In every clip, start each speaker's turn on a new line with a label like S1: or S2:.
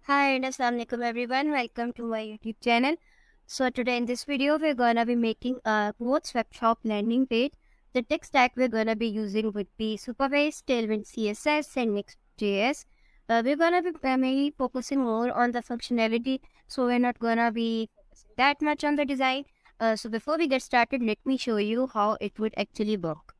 S1: Hi and Assalamualaikum everyone. Welcome to my YouTube channel. So today in this video we're gonna be making a quotes webshop landing page. The tech stack we're gonna be using would be Supabase, Tailwind CSS, and Next.js. We're gonna be mainly focusing more on the functionality, so we're not gonna be focusing that much on the design. So before we get started, let me show you how it would actually work.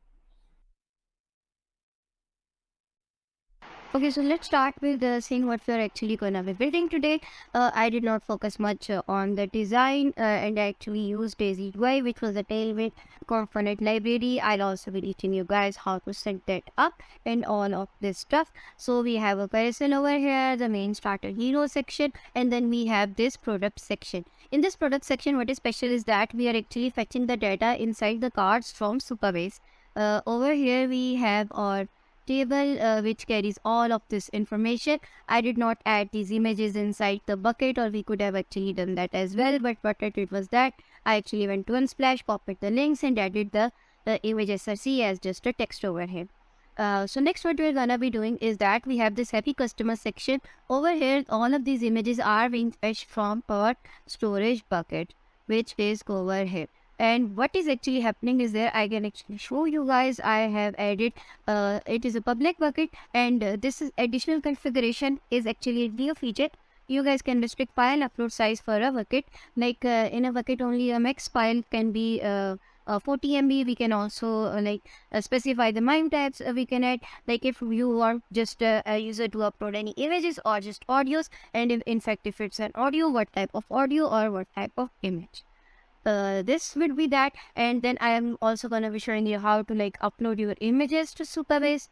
S1: Okay, so let's start with seeing what we're actually going to be building today. I did not focus much on the design and I actually used DaisyUI, which was a Tailwind component library. I'll also be teaching you guys how to set that up and all of this stuff. So we have a person over here, the main starter hero section, and then we have this product section. In this product section, what is special is that we are actually fetching the data inside the cards from Supabase. Over here, we have our table which carries all of this information. I did not add these images inside the bucket, or we could have actually done that as well, but what I did was that I actually went to Unsplash, copied the links and added the image SRC as just a text over here. So next what we're gonna be doing is that we have this happy customer section. Over here all of these images are being fetched from our storage bucket, which is over here. And what is actually happening is there I can actually show you guys. I have added it is a public bucket, and this is additional configuration is actually a new feature. You guys can restrict file upload size for a bucket. Like in a bucket only a max file can be 40 MB. We can also specify the MIME tags we can add, like if you want just a user to upload any images or just audios, and in fact if it's an audio, what type of audio or what type of image. This would be that, and then I am also going to be showing you how to upload your images to Supabase.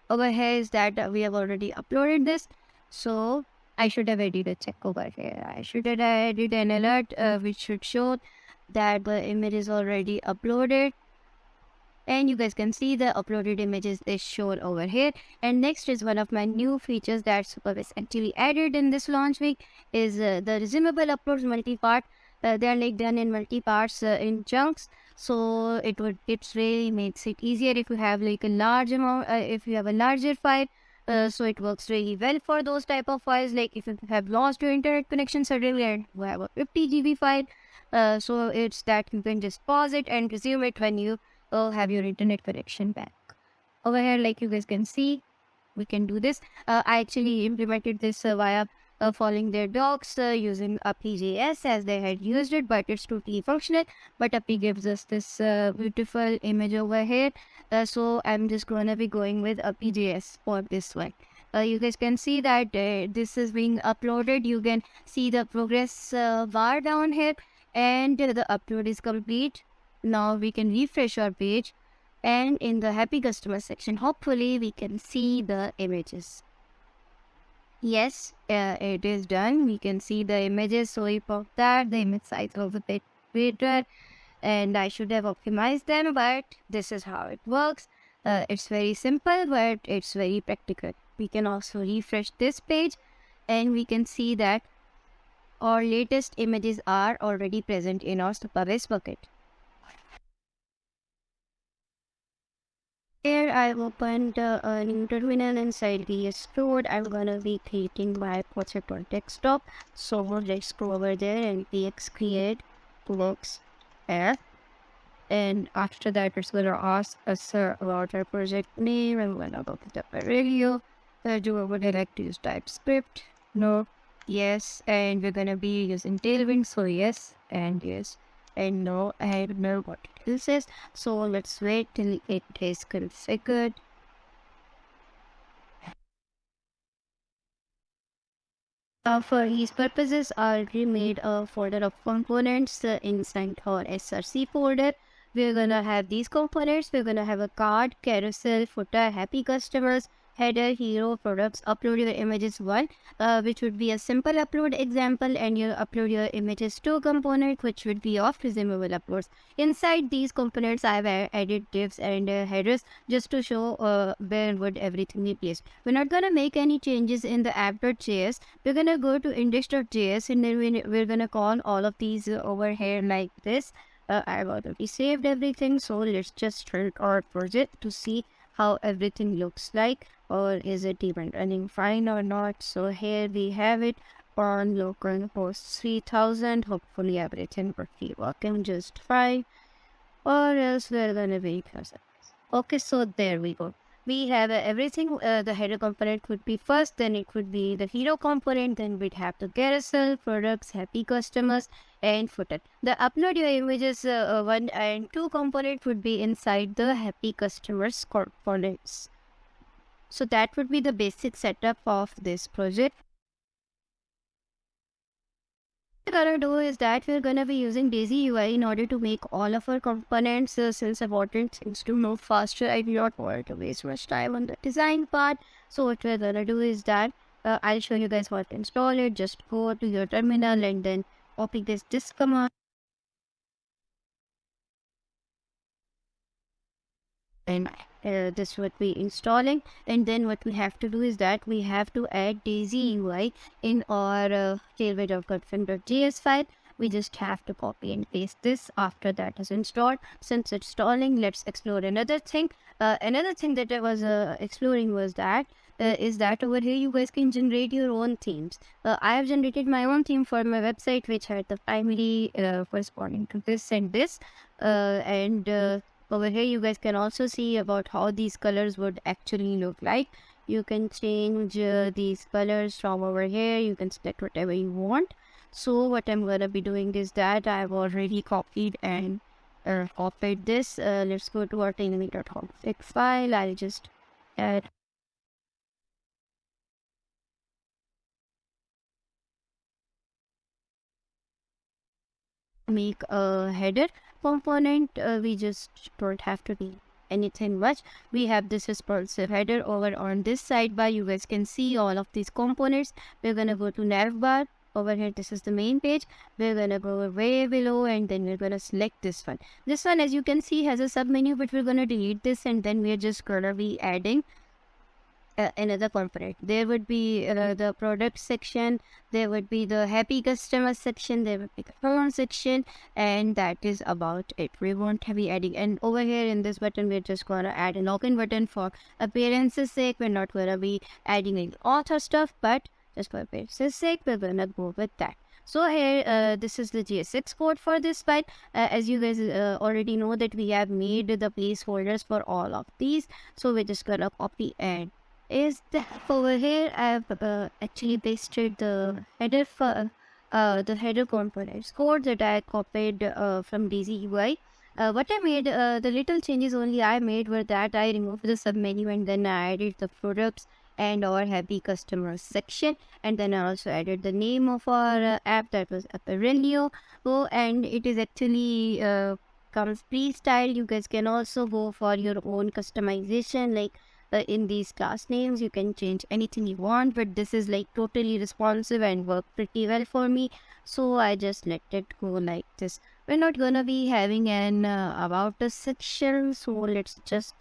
S1: Over here is that we have already uploaded this, so I should have added a check over here. I should have added an alert which should show that the image is already uploaded, and you guys can see the uploaded images is shown over here. And next is one of my new features that Supabase actually added in this launch week is the resumable uploads multi-part. They are done in multi-parts in chunks, so it really makes it easier if you have a large amount, if you have a larger file. So it works really well for those type of files, like if you have lost your internet connection suddenly and you have a 50 GB file. So it's that you can just pause it and resume it when you have your internet connection back. Over here, like you guys can see, we can do this. I actually implemented this via following their docs using API.js as they had used it, but it's totally functional. But API gives us this beautiful image over here. So I'm just gonna be going with API.js for this one. You guys can see that this is being uploaded. You can see the progress bar down here, and the upload is complete. Now we can refresh our page, and in the happy customer section hopefully we can see the images. Yes, it is done. We can see the images. So if of that, the image size was a bit bigger and I should have optimized them, but this is how it works. It's very simple, but it's very practical. We can also refresh this page and we can see that our latest images are already present in our Supabase bucket. Here I opened a new terminal inside VS Code. I'm gonna be creating my project on desktop. So let's go over there and px create works app. And after that, it's gonna ask us about our project name. I'm gonna open up a radio. Do I would like to use TypeScript? No. Yes. And we're gonna be using Tailwind. So yes and yes. And no, I don't know what this is. So let's wait till it is configured. For these purposes, I already made a folder of components inside our SRC folder. We're gonna have these components. We're gonna have a card, carousel, footer, happy customers, header, hero, products, upload your images one, which would be a simple upload example, and you upload your images to a component, which would be of resumable uploads. Inside these components, I've added divs and headers just to show where would everything be placed. We're not gonna make any changes in the app.js. We're gonna go to index.js, and then we're gonna call all of these over here like this. I've already saved everything, so let's just start our project to see how everything looks like, or is it even running fine or not. So here we have it on localhost 3000. Hopefully everything would be working just fine, or else we're gonna be closer. Okay, so there we go. We have everything. The header component would be first, then it would be the hero component, then we'd have the carousel, products, happy customers, and footer. The upload your images 1 and 2 component would be inside the happy customers components. So that would be the basic setup of this project. What we're gonna do is that we're gonna be using DaisyUI in order to make all of our components, since I wanted things to move faster. I do not want to waste much time on the design part. So what we're gonna do is that I'll show you guys how to install it. Just go to your terminal and then copy this command. And this would be installing, and then what we have to do is that we have to add DaisyUI in our tailwind.config.js file. We just have to copy and paste this after that is installed. Since it's installing, let's explore another thing. Another thing that I was exploring was that is that over here you guys can generate your own themes. I have generated my own theme for my website, which had the primary corresponding to this and this, and over here you guys can also see about how these colors would actually look like. You can change these colors from over here. You can select whatever you want. So what I'm gonna be doing is that I've already copied and copied this. Let's go to our tailwind.config file. I'll just add make a header component. We just don't have to do anything much. We have this responsive header over on this sidebar. You guys can see all of these components. We're gonna go to navbar. Over here, this is the main page. We're gonna go way below and then we're gonna select this one. This one, as you can see, has a sub menu, but we're gonna delete this and then we're just gonna be adding another component. There would be the product section, there would be the happy customer section, there would be the home section, and that is about it. We won't be adding, and over here in this button we're just gonna add a login button for appearance's sake. We're not gonna be adding any author stuff, but just for appearance's sake we're gonna go with that. So here this is the JSX code for this file. As you guys already know that we have made the placeholders for all of these, so we're just gonna copy and is that over here. I've actually pasted the header for the header components code that I copied from DaisyUI. What I made, the little changes only I made were that I removed the submenu and then I added the products and our happy customers section, and then I also added the name of our app, that was Apparelio. Oh, and it is actually comes pre-styled. You guys can also go for your own customization, like in these class names you can change anything you want, but this is like totally responsive and worked pretty well for me, so I just let it go like this. We're not gonna be having an about us section, so let's just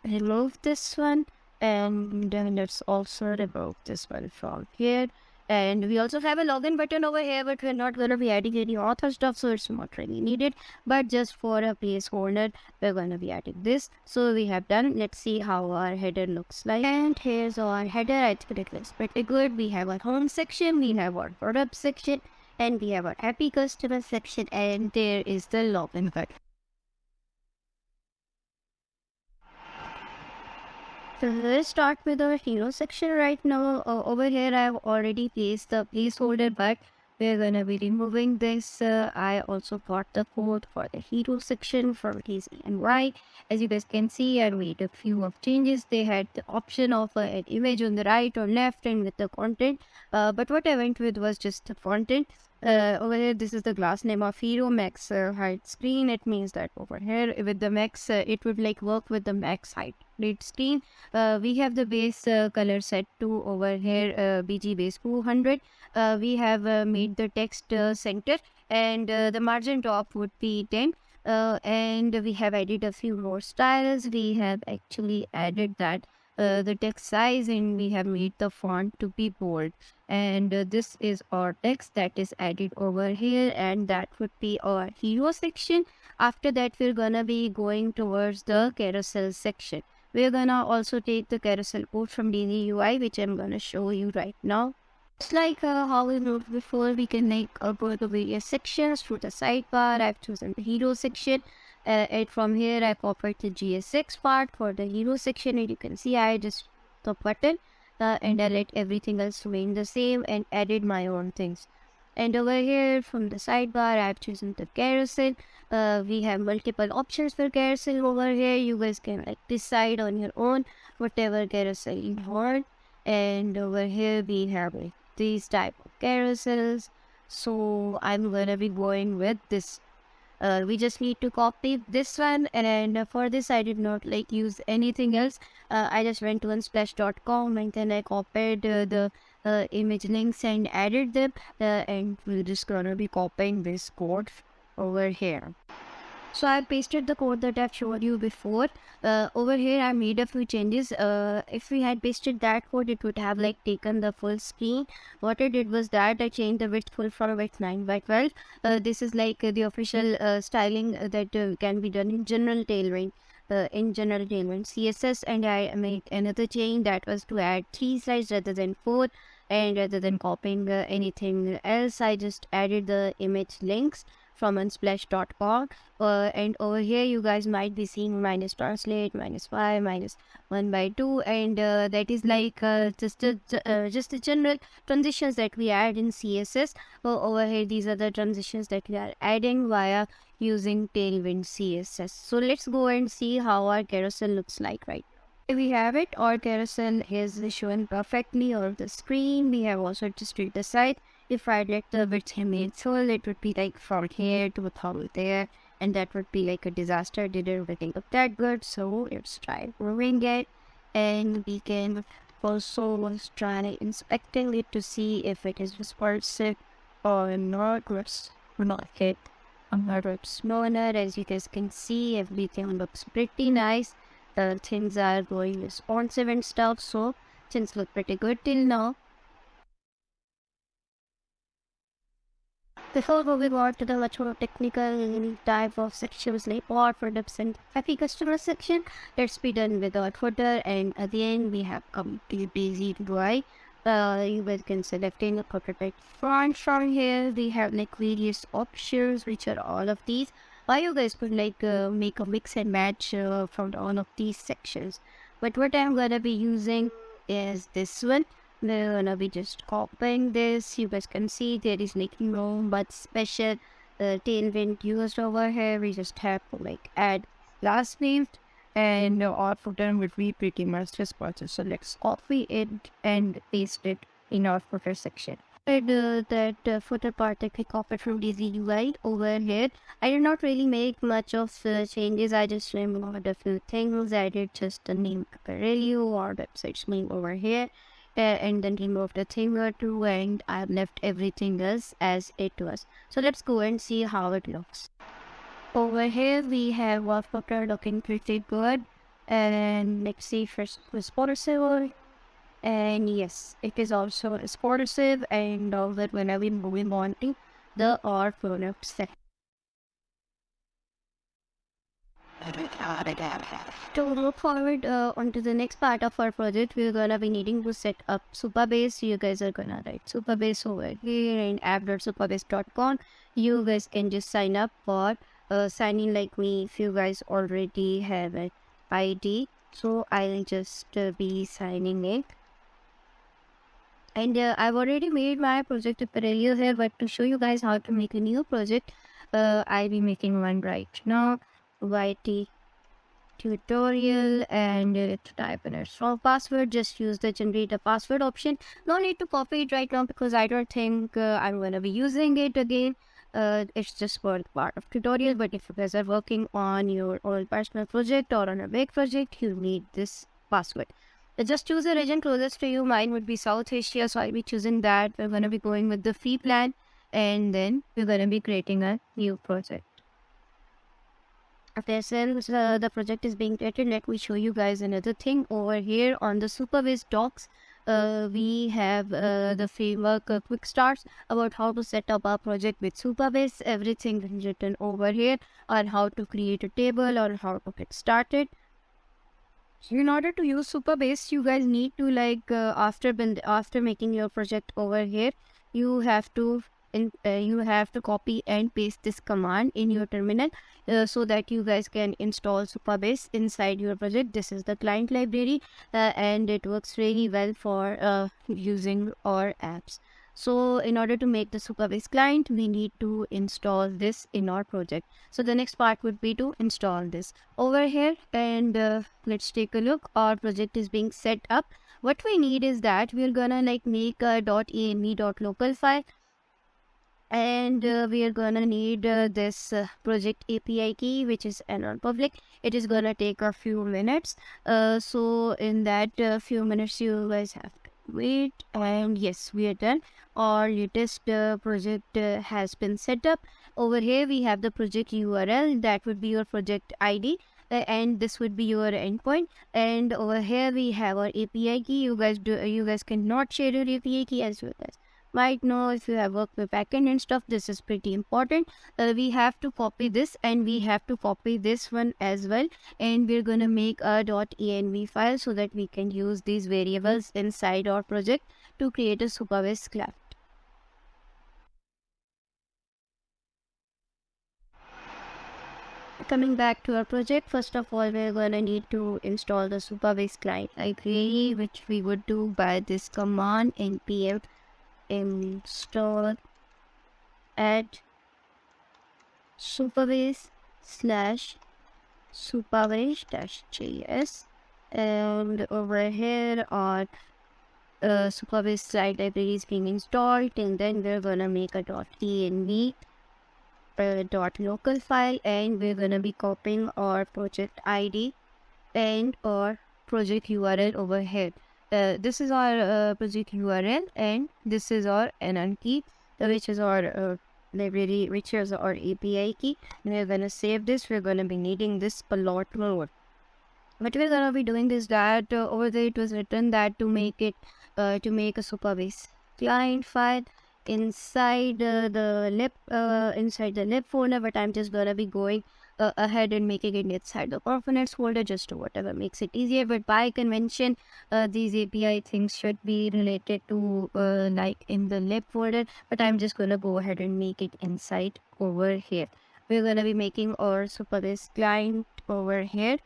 S1: remove this one, and then let's also remove this one from here. And we also have a login button over here, but we're not going to be adding any author stuff, so it's not really needed. But just for a placeholder, we're going to be adding this. So we have done. Let's see how our header looks like. And here's our header. I think it looks pretty good. We have our home section, we have our product section, and we have our happy customer section, and there is the login button. So let's start with our hero section right now. Over here I've already placed the placeholder, but we're gonna be removing this. I also got the code for the hero section from DaisyUI. As you guys can see, I made a few of changes. They had the option of an image on the right or left and with the content, but what I went with was just the content. Over here, this is the class name of hero max height screen. It means that over here with the max, it would like work with the max height screen. We have the base color set to over here BG base 200. We have made the text center, and the margin top would be 10. And we have added a few more styles. We have actually added that the text size, and we have made the font to be bold. And this is our text that is added over here, and that would be our hero section. After that, we're gonna be going towards the carousel section. We're gonna also take the carousel code from DaisyUI, which I'm gonna show you right now. It's like how we moved before, we can go to various sections through the sidebar. I've chosen the hero section, and from here I copied the GSX part for the hero section, and you can see I just the button and I let everything else remain the same and added my own things. And over here from the sidebar I've chosen the carousel. We have multiple options for carousel over here. You guys can decide on your own whatever carousel you want. And over here we have these type of carousels, so I'm gonna be going with this. We just need to copy this one, and for this I did not use anything else. I just went to unsplash.com and then I copied the image links and added them, and we're just gonna be copying this code over here. So I pasted the code that I've showed you before. Over here I made a few changes. If we had pasted that code, it would have taken the full screen. What I did was that I changed the width full from width 9 by 12. This is the official styling that can be done in general Tailwind. CSS, and I made another change that was to add 3 slides rather than 4, and rather than copying anything else, I just added the image links from unsplash.com, and over here you guys might be seeing minus translate, -5, -1 by 2, and that is just the general transitions that we add in CSS. Over here these are the transitions that we are adding via using Tailwind CSS. So let's go and see how our carousel looks like right now. Here we have it. Our carousel is shown perfectly on the screen. We have also adjusted the side. If I let the width remain full, it would be from here to about there, and that would be a disaster. Didn't really look that good, so let's try moving it, and we can also try inspecting it to see if it is responsive or not. Let's not hit another smaller. As you guys can see, everything looks pretty nice. The things are going responsive and stuff, so things look pretty good till now. Before moving on to the much more technical type of sections like bot, products, and happy customer section, let's be done with our footer. And at the end, we have come to DaisyUI. You guys can select any footer type font from here. We have various options, which are all of these. Why you guys could make a mix and match from all of these sections. But what I'm gonna be using is this one. We're gonna be just copying this. You guys can see there is no but special Tailwind used over here. We just have to add last name, and our footer would be pretty much responsive. So let's copy it and paste it in our footer section. That footer part that we copied from DaisyUI over here. I did not really make much of changes. I just removed a few things. I did just the name Apparelio or website's name over here, and then removed a thing or two, and I've left everything else as it was. So let's go and see how it looks. Over here we have our footer looking pretty good, and let's see first responsive. And yes, it is also responsive, and now that when I will be moving on to the R product section. To move forward onto the next part of our project, we're gonna be needing to set up Supabase. You guys are gonna write Supabase over here in app.supabase.com. You guys can just sign up for signing like me if you guys already have an ID. So I'll just be signing it. And I've already made my project Apparelio here, but to show you guys how to make a new project, I'll be making one right now. YT tutorial, and to type in a strong password, just use the generate a password option. No need to copy it right now because I don't think I'm going to be using it again. It's just for the part of tutorial, but if you guys are working on your own personal project or on a big project, you need this password. Just choose a region closest to you. Mine would be South Asia, so I'll be choosing that. We're going to be going with the free plan, and then we're going to be creating a new project. After since the project is being created, let me show you guys another thing. Over here on the Supabase docs, we have the framework quick starts about how to set up our project with Supabase. Everything is written over here on how to create a table or how to get started. In order to use Supabase, you guys need to after making your project over here, you have to copy and paste this command in your terminal so that you guys can install Supabase inside your project. This is the client library and it works really well for using our apps. So in order to make the Supabase client, we need to install this in our project. So the next part would be to install this over here, and let's take a look. Our project is being set up. What we need is that we're gonna make a .env.local file, and we are gonna need this project API key, which is a non-public. It is gonna take a few minutes. So in that few minutes, you guys have to wait. And yes, we are done. Our latest project has been set up. Over here we have the project URL, that would be your project ID, and this would be your endpoint. And over here we have our API key. You guys cannot share your API key, as you guys might know if you have worked with backend and stuff. This is pretty important. We have to copy this, and we have to copy this one as well, and we're gonna make a .env file so that we can use these variables inside our project to create a Supabase client. Coming back to our project, first of all, we're gonna need to install the Supabase client library, which we would do by this command npm install add Supabase / Supabase-js, and over here our Supabase client library is being installed, and then we're gonna make a .env .local file, and we're gonna be copying our project ID and our project URL over here. This is our project URL, and this is our NN key, which is our library, which is our API key. And we're gonna save this. We're gonna be needing this a lot more. What we're gonna be doing is that over there it was written that to make a Supabase client file inside the lib folder, but I'm just gonna be going ahead and making it inside the components folder, just to whatever makes it easier. But by convention, these API things should be related to like in the lib folder, but I'm just gonna go ahead and make it inside over here. We're gonna be making our Supabase client over here,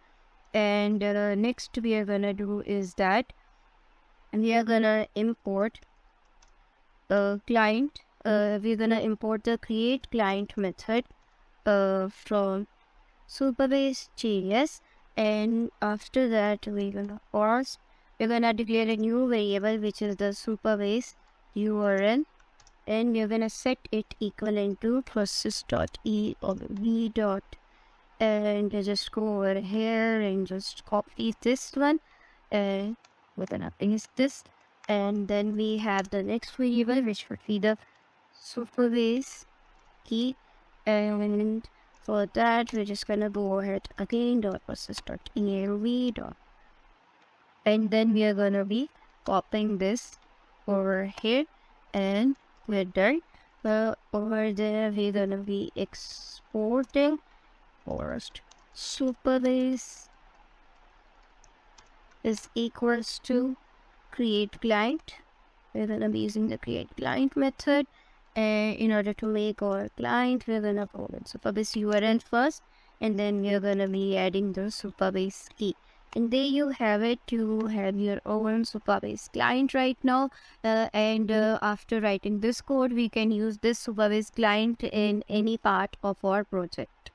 S1: and next we are gonna do is that we are gonna import client. We're gonna import the create client method from Supabase.js, and after that we're gonna declare a new variable, which is the Supabase URL, and we're gonna set it equivalent to process.env. And just go over here and just copy this one, and we're gonna paste this. And then we have the next variable, which would be the Supabase key, and for that we're just gonna go ahead again .process.env. and then we are gonna be copying this over here, and we're done. Over there we're gonna be exporting first Supabase is equals to create client. We're gonna be using the create client method, and in order to make our client, we're gonna go with Supabase URL first, and then we're gonna be adding the Supabase key. And there you have it. You have your own Supabase client right now, and after writing this code, we can use this Supabase client in any part of our project.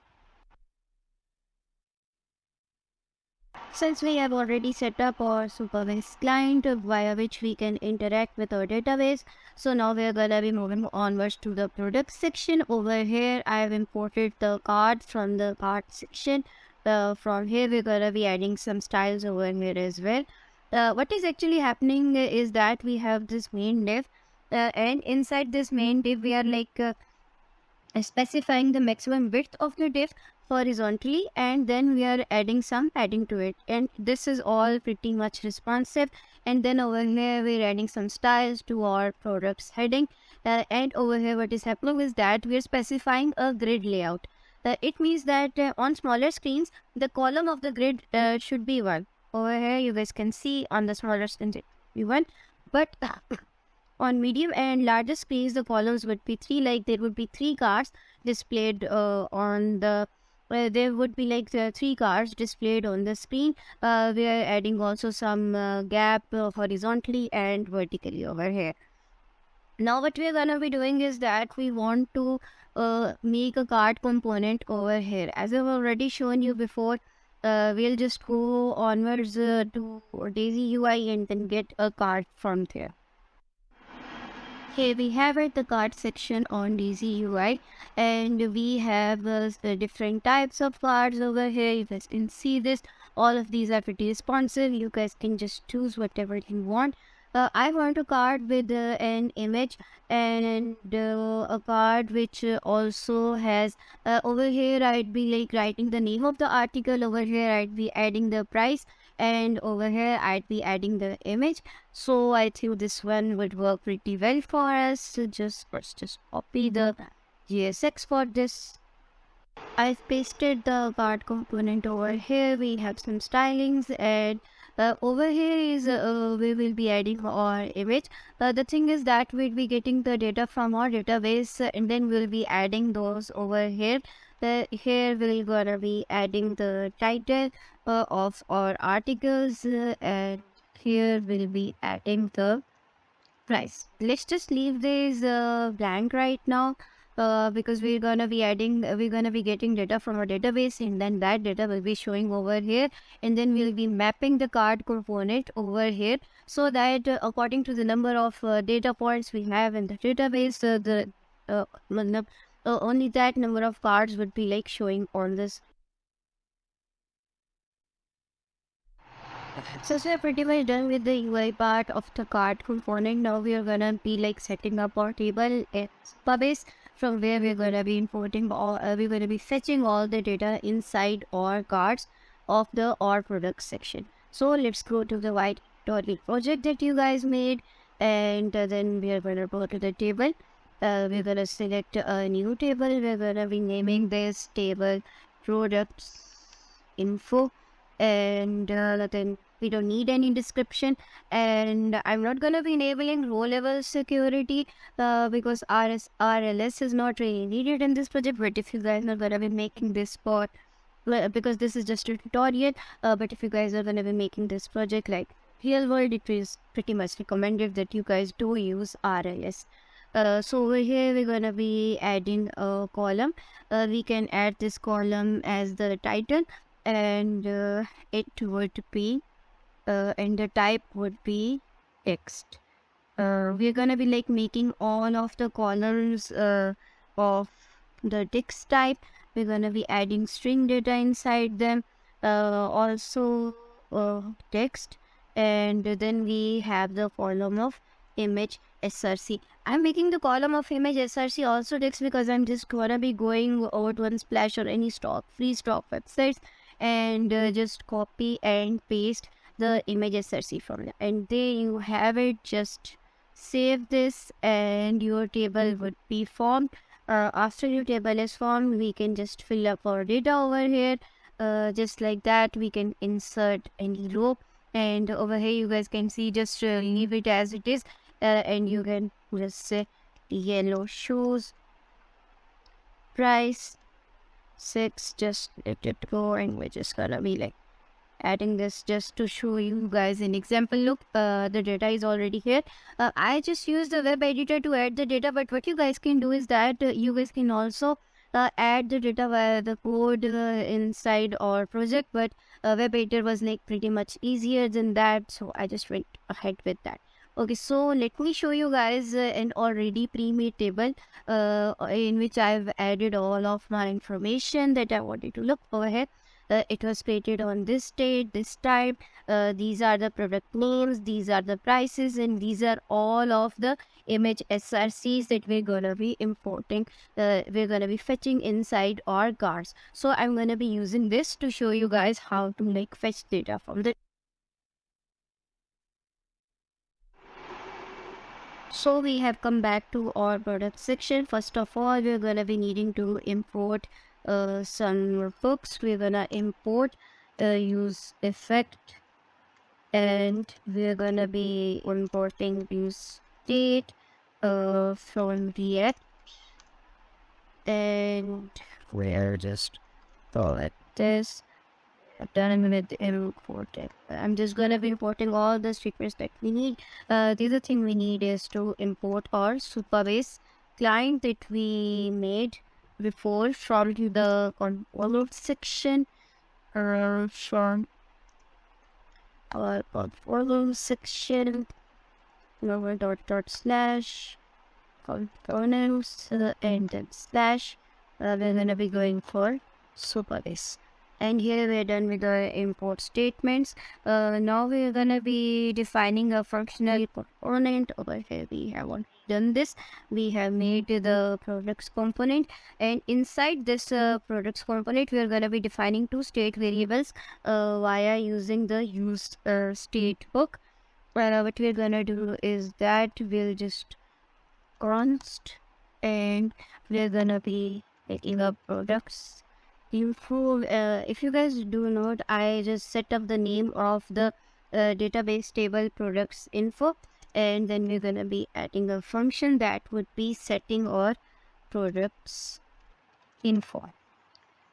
S1: Since we have already set up our Supabase client via which we can interact with our database, so now we are gonna be moving onwards to the product section. Over here I have imported the card from the card section. From here we're gonna be adding some styles over here as well. What is actually happening is that we have this main div, and inside this main div we are specifying the maximum width of the div horizontally, and then we are adding some padding to it, and this is all pretty much responsive. And then over here we're adding some styles to our products heading, and over here what is happening is that we are specifying a grid layout. It means that on smaller screens the column of the grid should be 1. over here you guys can see on the smaller screen one, but on medium and larger screens the columns would be three, like there would be three cards displayed on the there would be like three cards displayed on the screen. We are adding also some gap horizontally and vertically over here. Now what we're gonna be doing is that we want to make a card component over here. As I've already shown you before, we'll just go onwards to DaisyUI and then get a card from there. Here we have it, the card section on DaisyUI, and we have the different types of cards over here. You guys can see this. All of these are pretty responsive. You guys can just choose whatever you want. I want a card with an image and a card which also has over here I'd be like writing the name of the article. Over here I'd be adding the price, and over here I'd be adding the image. So I think this one would work pretty well for us. So just first just copy the JSX for this. I've pasted the card component over here. We have some stylings, and over here is we will be adding our image. The thing is that we'll be getting the data from our database, and then we'll be adding those over here. Here we're gonna be adding the title of our articles, and here we'll be adding the price. Let's just leave this blank right now. Because we're gonna be getting data from our database, and then that data will be showing over here, and then we'll be mapping the card component over here, so that according to the number of data points we have in the database, only that number of cards would be like showing on this. So we're pretty much done with the UI part of the card component. Now we are gonna be like setting up our table in Supabase, from where we're gonna be importing all we're gonna be fetching all the data inside our cards of the our product section. So let's go to the white.ly project that you guys made, and then we are gonna go to the table. We're gonna select a new table. We're gonna be naming this table products info, and then we don't need any description, and I'm not gonna be enabling row level security because RLS is not really needed in this project. But if you guys are gonna be making this for because this is just a tutorial, but if you guys are gonna be making this project like real world, it is pretty much recommended that you guys do use RLS. So over here we're gonna be adding a column. We can add this column as the title, and it would be and the type would be text. We're gonna be like making all of the columns of the text type. We're gonna be adding string data inside them, also text, and then we have the column of image src. I'm making the column of image src also text because I'm just gonna be going over to Unsplash or any free stock websites, and just copy and paste the image src from there, and there you have it. Just save this and your table would be formed. After your table is formed, we can just fill up our data over here, just like that. We can insert any row, and over here you guys can see, just leave it as it is, and you can just say yellow shoes price 6. Just let it go, and we're just gonna be like adding this just to show you guys an example. Look, the data is already here. I just used the web editor to add the data, but what you guys can do is that you guys can also add the data via the code inside our project, but web editor was like pretty much easier than that, so I just went ahead with that. Okay, so let me show you guys an already pre-made table in which I've added all of my information that I wanted to look over here. It was created on this date, this time. These are the product names, these are the prices, and these are all of the image srcs that we're gonna be importing. We're gonna be fetching inside our cards. So I'm gonna be using this to show you guys how to like fetch data from the. So we have come back to our product section. First of all, we're gonna be needing to import some books. We're gonna import use effect and we're gonna be importing use state from React, and we're just select this. I've done with importing. I'm just gonna be importing all the statements that we need. The other thing we need is to import our Supabase client that we made before from the follow section, from our follow section, dot slash components, and then slash. We're gonna be going for Supabase. And here we're done with the import statements. Now we're gonna be defining a functional component. Over here we have already done this. We have made the products component, and inside this products component we're gonna be defining two state variables via using the use state hook. What we're gonna do is that we'll just const, and we're gonna be taking up products info. If you guys do not, I just set up the name of the database table products info, and then we're gonna be adding a function that would be setting our products info.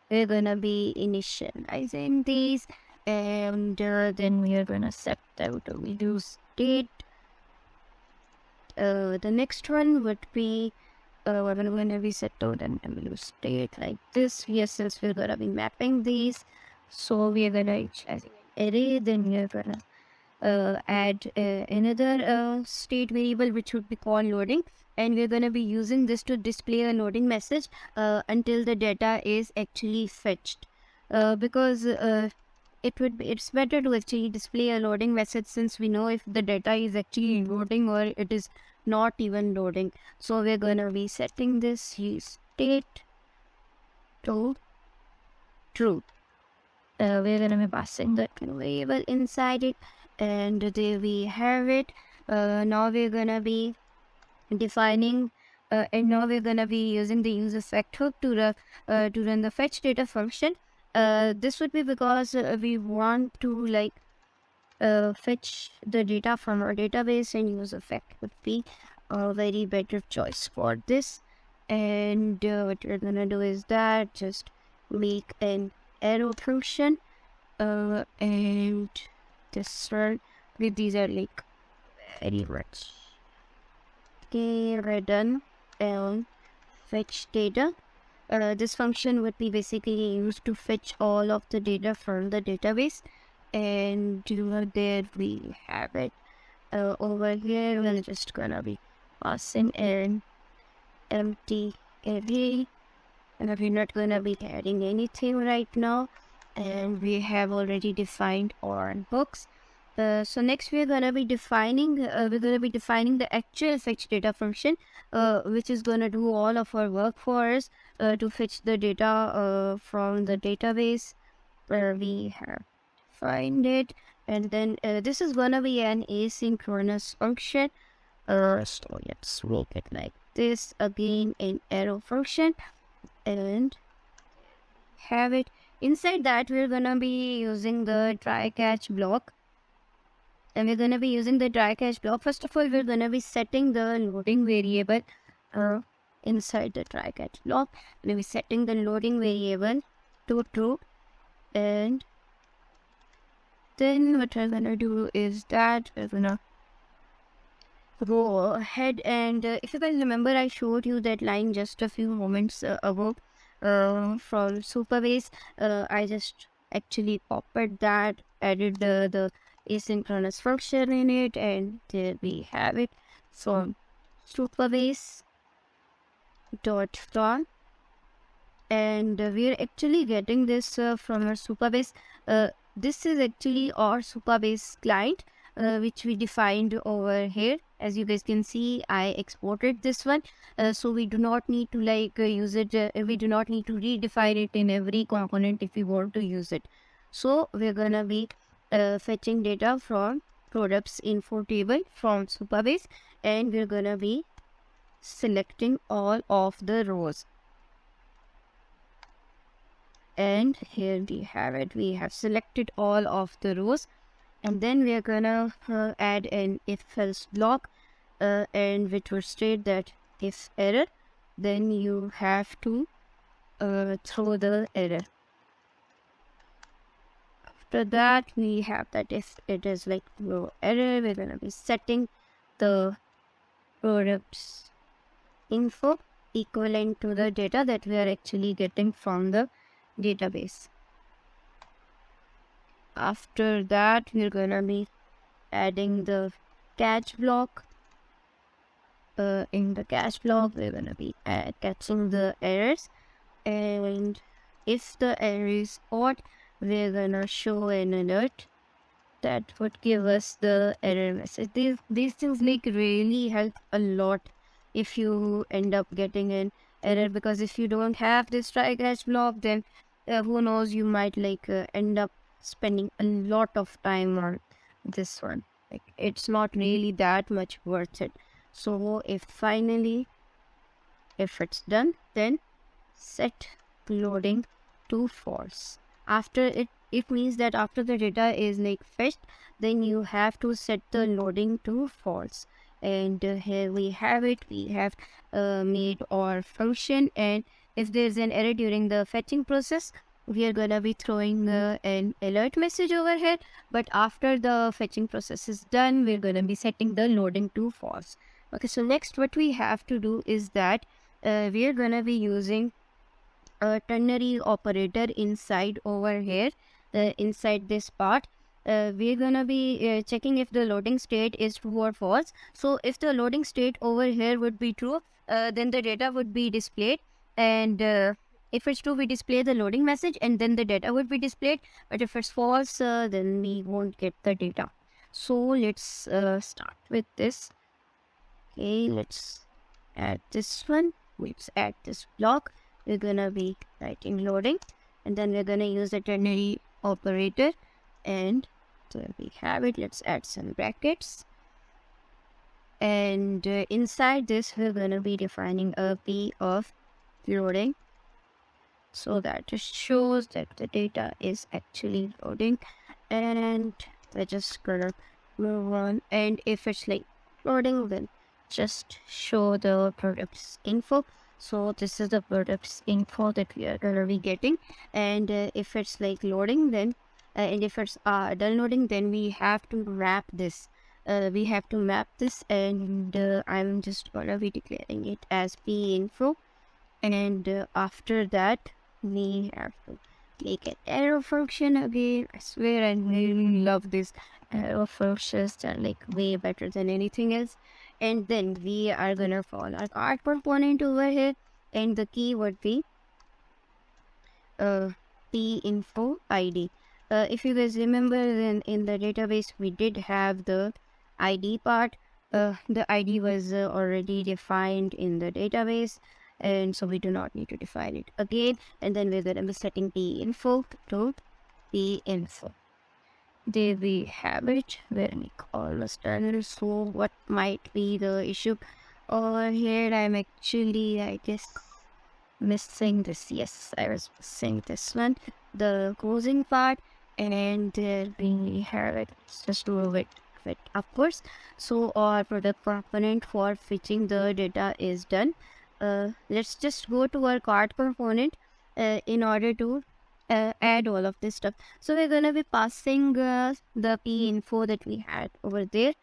S1: We're gonna be initializing these, and then we are gonna set out a video state. The next one would be we're gonna be set out an MLU state like this. Yes, since we're gonna be mapping these, so we're gonna initialize an array. Then we're gonna add another state variable which would be called loading, and we're gonna be using this to display a loading message until the data is actually fetched, because it's better to actually display a loading message, since we know if the data is actually loading or it is not even loading. So we're gonna be setting this use state to true. We're gonna be passing that variable inside it, and there we have it. Now we're gonna be defining and now we're gonna be using the use effect hook to run the fetch data function. This would be because we want to fetch the data from our database, and use effect would be a very better choice for this. And what we're gonna do is that just make an arrow function, and this one with these are very rich. Okay, we're done. And fetch data. This function would be basically used to fetch all of the data from the database, and there we have it. Over here we're just gonna be passing an empty array, and we're not gonna be adding anything right now, and we have already defined our hooks. So next we're gonna be defining the actual fetch data function, which is gonna do all of our work for us to fetch the data from the database where we have defined it. And then this is gonna be an asynchronous function. So let's make it like this again, an arrow function, and have it. Inside that we're gonna be using the try catch block. And we're gonna be using the try catch block. First of all, we're gonna be setting the loading variable inside the try catch block. We're gonna be setting the loading variable to true, and then what we're gonna do is that we're gonna go ahead and if you guys remember, I showed you that line just a few moments ago from Supabase. I just actually copied that, added the asynchronous function in it, and there we have it. So Supabase .from, and we're actually getting this from our Supabase. This is actually our Supabase client, which we defined over here. As you guys can see, I exported this one, so we do not need to use it. We do not need to redefine it in every component if we want to use it. So we're gonna be fetching data from products info table from Supabase, and we're gonna be selecting all of the rows. And here we have it. We have selected all of the rows, And then we are gonna add an if-else block, and which would state that if error, then you have to throw the error. After that, we have that if it is like no error, we're gonna be setting the products info equivalent to the data that we are actually getting from the database. After that, we're gonna be adding the catch block. In the catch block, we're gonna be catching the errors, and if the error is odd, we're gonna show an alert that would give us the error message. These things like really help a lot if you end up getting an error, because if you don't have this try catch block, then who knows, you might like end up spending a lot of time on this one. Like it's not really that much worth it. So if it's done, then set loading to false. After it means that after the data is like fetched, then you have to set the loading to false. And here we have it. We have made our function, and if there's an error during the fetching process, we are gonna be throwing an alert message over here. But after the fetching process is done, we're gonna be setting the loading to false. Okay, so next what we have to do is that we are gonna be using a ternary operator inside over here, inside this part. We're gonna be checking if the loading state is true or false. So if the loading state over here would be true, then the data would be displayed, and if it's true, we display the loading message, and then the data would be displayed. But if it's false, then we won't get the data. So let's start with this. Okay, let's add this one. Let's add this block. We're gonna be writing loading, and then we're gonna use the ternary operator, and there we have it. Let's add some brackets, and inside this we're gonna be defining a p of loading, so that it shows that the data is actually loading. And we're just gonna move on, and if it's like loading, then just show the products info. So this is the products info that we are gonna be getting. And if it's like loading, then and if it's done loading, then we have to wrap this. We have to map this, and I'm just gonna be declaring it as p info. And after that, we have to make an arrow function again. I swear I really love this arrow functions. They're like way better than anything else. And then we are gonna call our card component over here, and the key would be p info id. If you guys remember, then in the database we did have the id part. The id was already defined in the database, and so we do not need to define it again. And then we're gonna be setting p info to p info. There we have it. We're almost done. So what might be the issue over here? I'm actually, I guess, missing this. Yes, I was missing this one, the closing part, and we have it. Let's just move it upwards. So our product component for fetching the data is done. Let's just go to our card component in order to add all of this stuff. So we're gonna be passing the p info that we had over there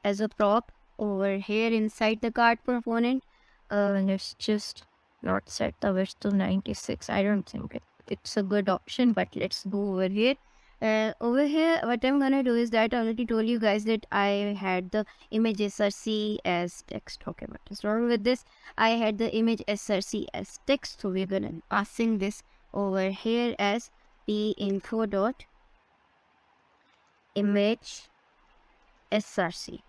S1: as a prop over here inside the card component. Let's just not set the width to 96. I don't think it's a good option, but let's go over here. Over here, what I'm gonna do is that I already told you guys that I had the image src as text. Okay, what is wrong with this? I had the image src as text, so we're gonna be passing this over here as p info dot image src.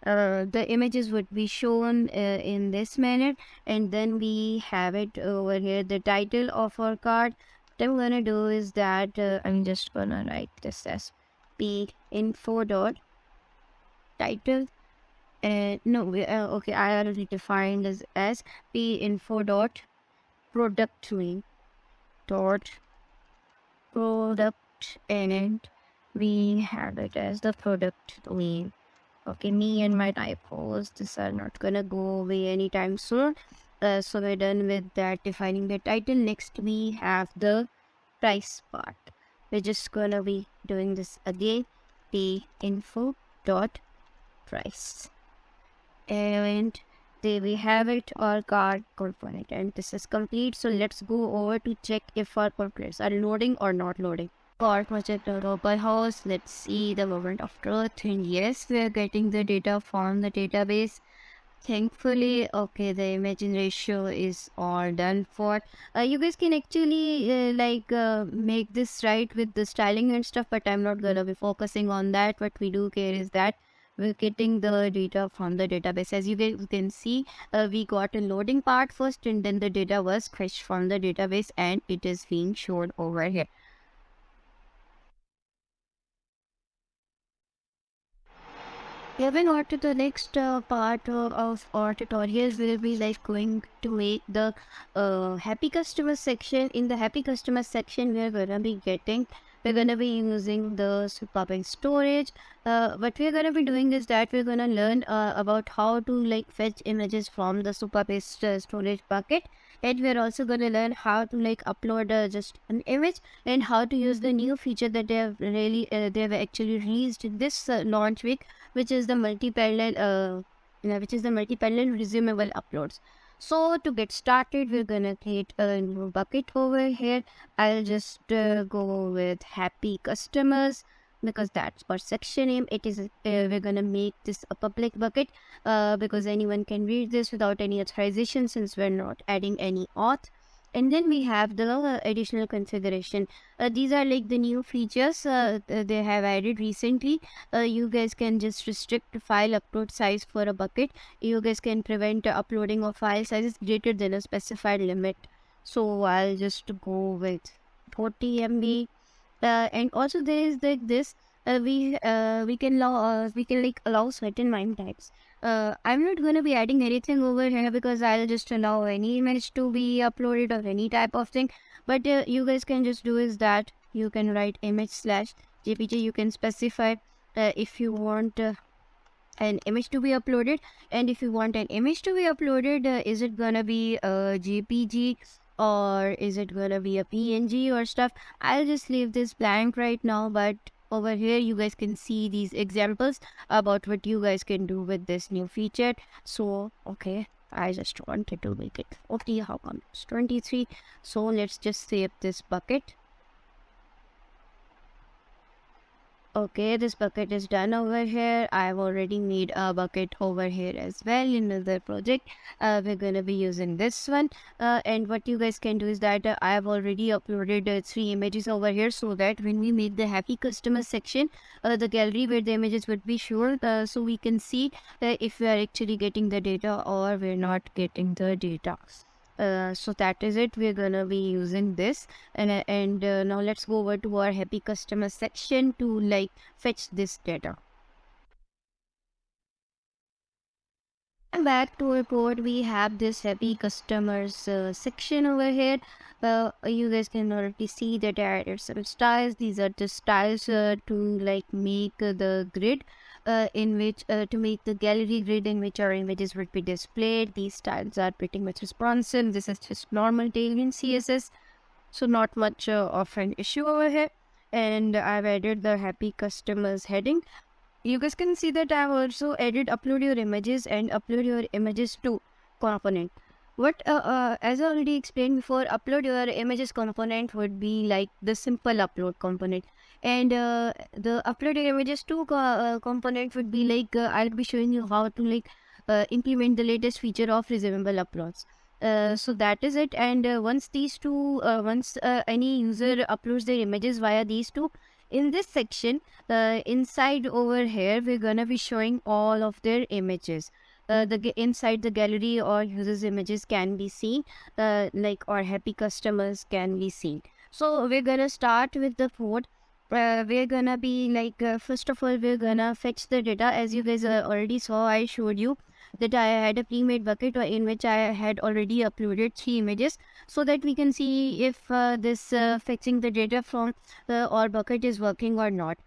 S1: The images would be shown in this manner, and then we have it over here, the title of our card. What I'm gonna do is that I'm just gonna write this as p info dot title. No, okay, I already defined this as p info dot product name dot product, and we have it as the product name. Okay, me and my typos, these are not gonna go away anytime soon. So we're done with that, defining the title. Next we have the price part. We're just gonna be doing this again, the info dot price, and there we have it, our card component, and this is complete. So let's go over to check if our components are loading or not loading. Cart project local house. Let's see the moment of truth, and yes, we are getting the data from the database. Thankfully, okay, the image ratio is all done for. You guys can actually make this right with the styling and stuff, but I'm not gonna be focusing on that. What we do care is that we're getting the data from the database. As you guys can see, we got a loading part first, and then the data was fetched from the database, and it is being shown over here. Moving on to the next part of our tutorials, we'll be like going to make the happy customer section. In the happy customer section, we're gonna be using the Supabase storage. What we're gonna be doing is that we're gonna learn about how to like fetch images from the Supabase storage bucket, and we're also gonna learn how to like upload just an image, and how to use the new feature that they have actually released in this launch week, which is the multi-parallel resumable uploads. So to get started, we're gonna create a new bucket over here. I'll just go with happy customers because that's our section name. It is we're gonna make this a public bucket because anyone can read this without any authorization, since we're not adding any auth. And then we have the additional configuration. These are like the new features they have added recently. You guys can just restrict the file upload size for a bucket. You guys can prevent uploading of file sizes greater than a specified limit. So I'll just go with 40 MB. And also there is like this. We can allow certain MIME types. I'm not going to be adding anything over here because I'll just allow any image to be uploaded or any type of thing. But you guys can just do is that you can write image/jpg. You can specify if you want an image to be uploaded, and if you want an image to be uploaded, is it gonna be a jpg or is it gonna be a png or stuff. I'll just leave this blank right now, but over here you guys can see these examples about what you guys can do with this new feature. So okay, I just wanted to make it 40. How come it's 23? So let's just save this bucket. Okay, this bucket is done over here. I've already made a bucket over here as well in another project. We're gonna be using this one, and what you guys can do is that I have already uploaded 3 images over here, so that when we make the happy customer section, the gallery where the images would be shown, so we can see if we are actually getting the data or we're not getting the data. So that is it. We're gonna be using this, and now let's go over to our happy customer section to like fetch this data. And back to our code, we have this happy customers section over here. You guys can already see that I added some styles. These are the styles to like make the grid in which to make the gallery grid in which our images would be displayed. These styles are pretty much responsive. This is just normal Tailwind CSS, so not much of an issue over here. And I've added the happy customers heading. You guys can see that I've also added upload your images and upload your images to component. What as I already explained before, upload your images component would be like the simple upload component, and the upload your images to component would be like I'll be showing you how to like implement the latest feature of resumable uploads. So that is it. And once any user uploads their images via these two, in this section inside over here, we're gonna be showing all of their images. Inside the gallery or users images can be seen, like our happy customers can be seen. So we're gonna start with the code. We're gonna be like first of all we're gonna fetch the data. As you guys already saw, I showed you that I had a pre-made bucket in which I had already uploaded 3 images, so that we can see if this fetching the data from our bucket is working or not.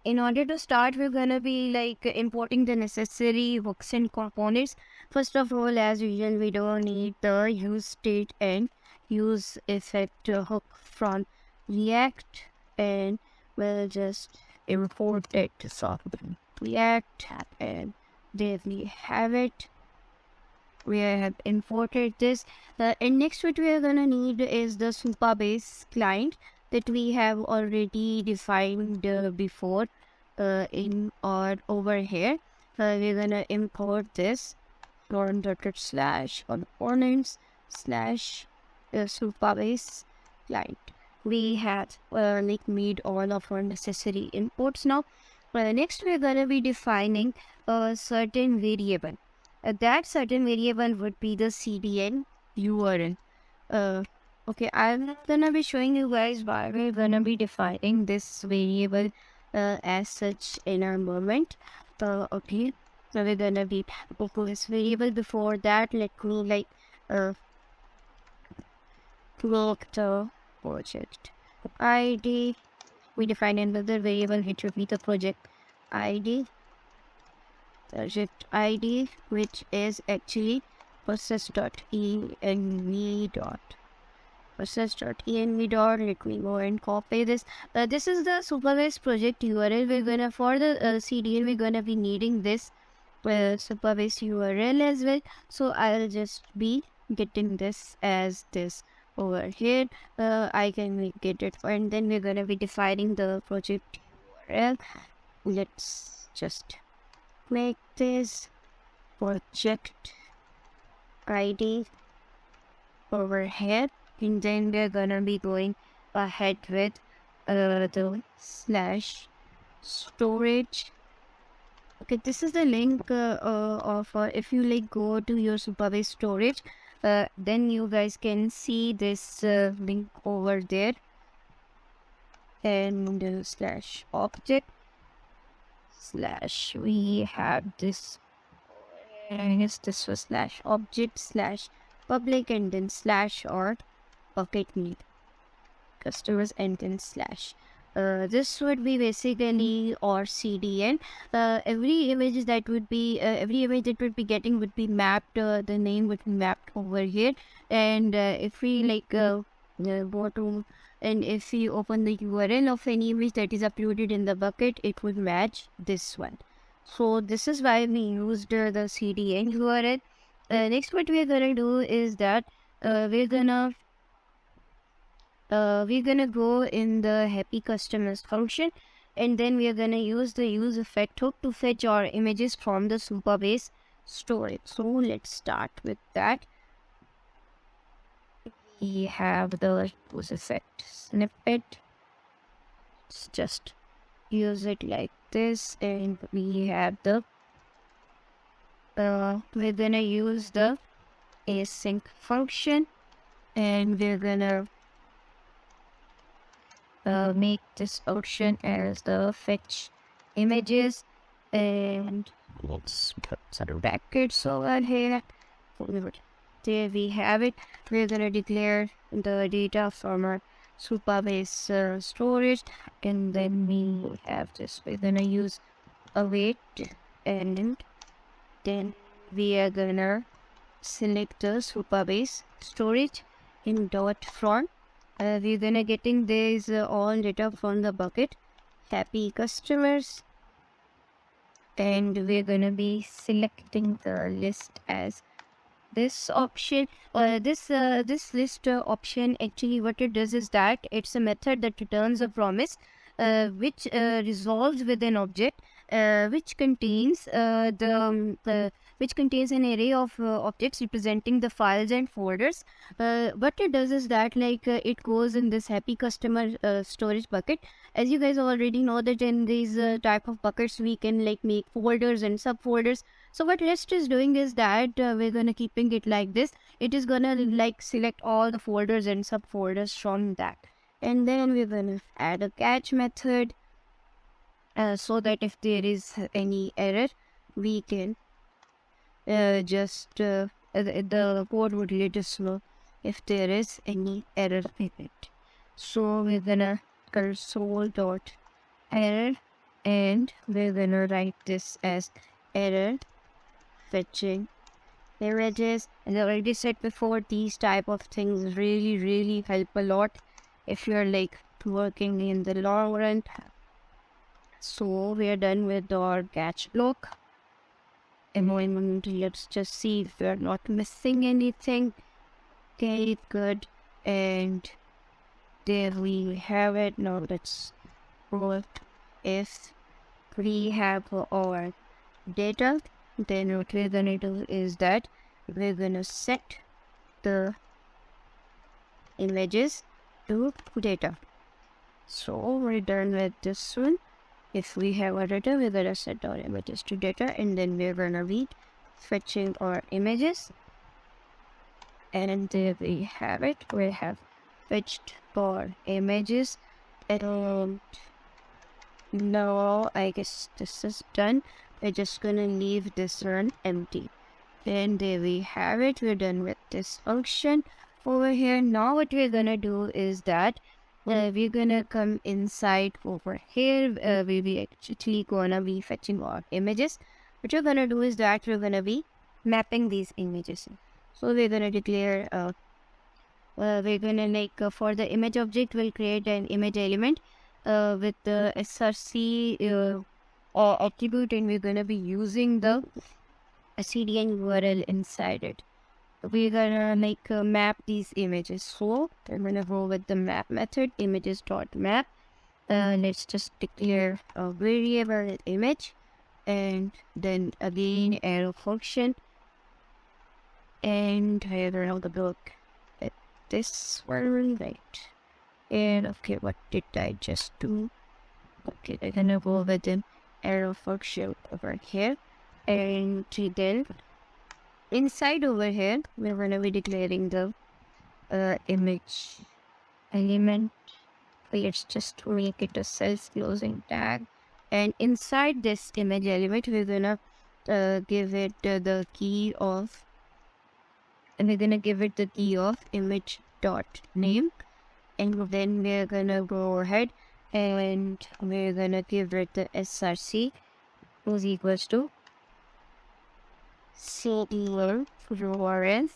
S1: in order to start, we're gonna be like importing the necessary hooks and components. First of all, as usual, we don't need the use state and use effect hook from React, and we'll just import it from React, and there we have it. We have imported this, and next what we are gonna need is the Supabase client that we have already defined before in or over here. We're gonna import this from // components / Supabase client. We have like made all of our necessary imports now. Next we're gonna be defining a certain variable. That certain variable would be the CDN URL. Okay, I'm gonna be showing you guys why we're gonna be defining this variable as such in a moment. Okay, so we're gonna be open this variable. Before that, let me like create the project ID. We define another variable which will be the project ID. Project ID, which is actually process.env let me go and copy this. This is the Supabase project URL. We're gonna for the CDN we're gonna be needing this Supabase URL as well, so I'll just be getting this as this over here. I can get it, and then we're gonna be defining the project URL. Let's just make this project ID over here, and then we're gonna be going ahead with the /storage. Okay, this is the link of if you like go to your Supabase storage, then you guys can see this link over there, and /object / we have this, I guess this was /object /public, and then / or bucket need customers, and then / this would be basically our CDN. Every image that would be getting would be mapped, the name would be mapped over here, and if we like go to, and if we open the URL of any image that is uploaded in the bucket, it would match this one. So this is why we used the CDN URL. Next what we're gonna do is that we're gonna go in the happy customers function, and then we are gonna use the use effect hook to fetch our images from the Supabase storage. So let's start with that. We have the use effect snippet. Let's just use it like this, and we have the we're gonna use the async function, and we're gonna make this function as the fetch images, and let's put some brackets over here. There we have it. We're gonna declare the data from our Supabase storage, and then we have this. We're gonna use await, and then we are gonna select the Supabase storage in .front. We're gonna getting these all data from the bucket happy customers, and we're gonna be selecting the list as this option. This list option, actually what it does is that it's a method that returns a promise which resolves with an object which contains which contains an array of objects representing the files and folders. What it does is that it goes in this happy customer storage bucket. As you guys already know that in these type of buckets we can make folders and subfolders. So what list is doing is that we're gonna keeping it like this. It is gonna select all the folders and subfolders from that, and then we're gonna add a catch method so that if there is any error we can the code would let us know if there is any error in it. So we're gonna console.error and we're gonna write this as error fetching images. And I already said before, these type of things really help a lot if you're like working in the long run. So we are done with our catch block. And let's just see if we're not missing anything. Okay, good. And there we have it. Now let's roll. If we have our data, then what we're gonna do is that we're gonna set the images to data. So we're done with this one. If we have our data, we're gonna set our images to data, and then we're gonna be fetching our images. And there we have it. We have fetched our images, and now I guess this is done. We're just gonna leave this run empty. And there we have it. We're done with this function over here. Now what we're gonna do is that we're gonna come inside over here. We'll be actually gonna be fetching our images. What we're gonna do is that we're gonna be mapping these images. So we're gonna declare we're gonna like for the image object, we'll create an image element with the src attribute, and we're gonna be using the CDN URL inside it. We're gonna like map these images. So I'm gonna go with the map method, images.map. Let's just declare a variable image, and then again arrow function, and I don't know the block at this one, right? And okay, what did I just do? Okay, I'm gonna go with an arrow function over here, and then inside over here we're gonna be declaring the image element. Let's just make it a self-closing tag, and inside this image element we're gonna give it the key of, and we're gonna give it the key of image.name, and then we're gonna go ahead and we're gonna give it the src is equals to CDN URL.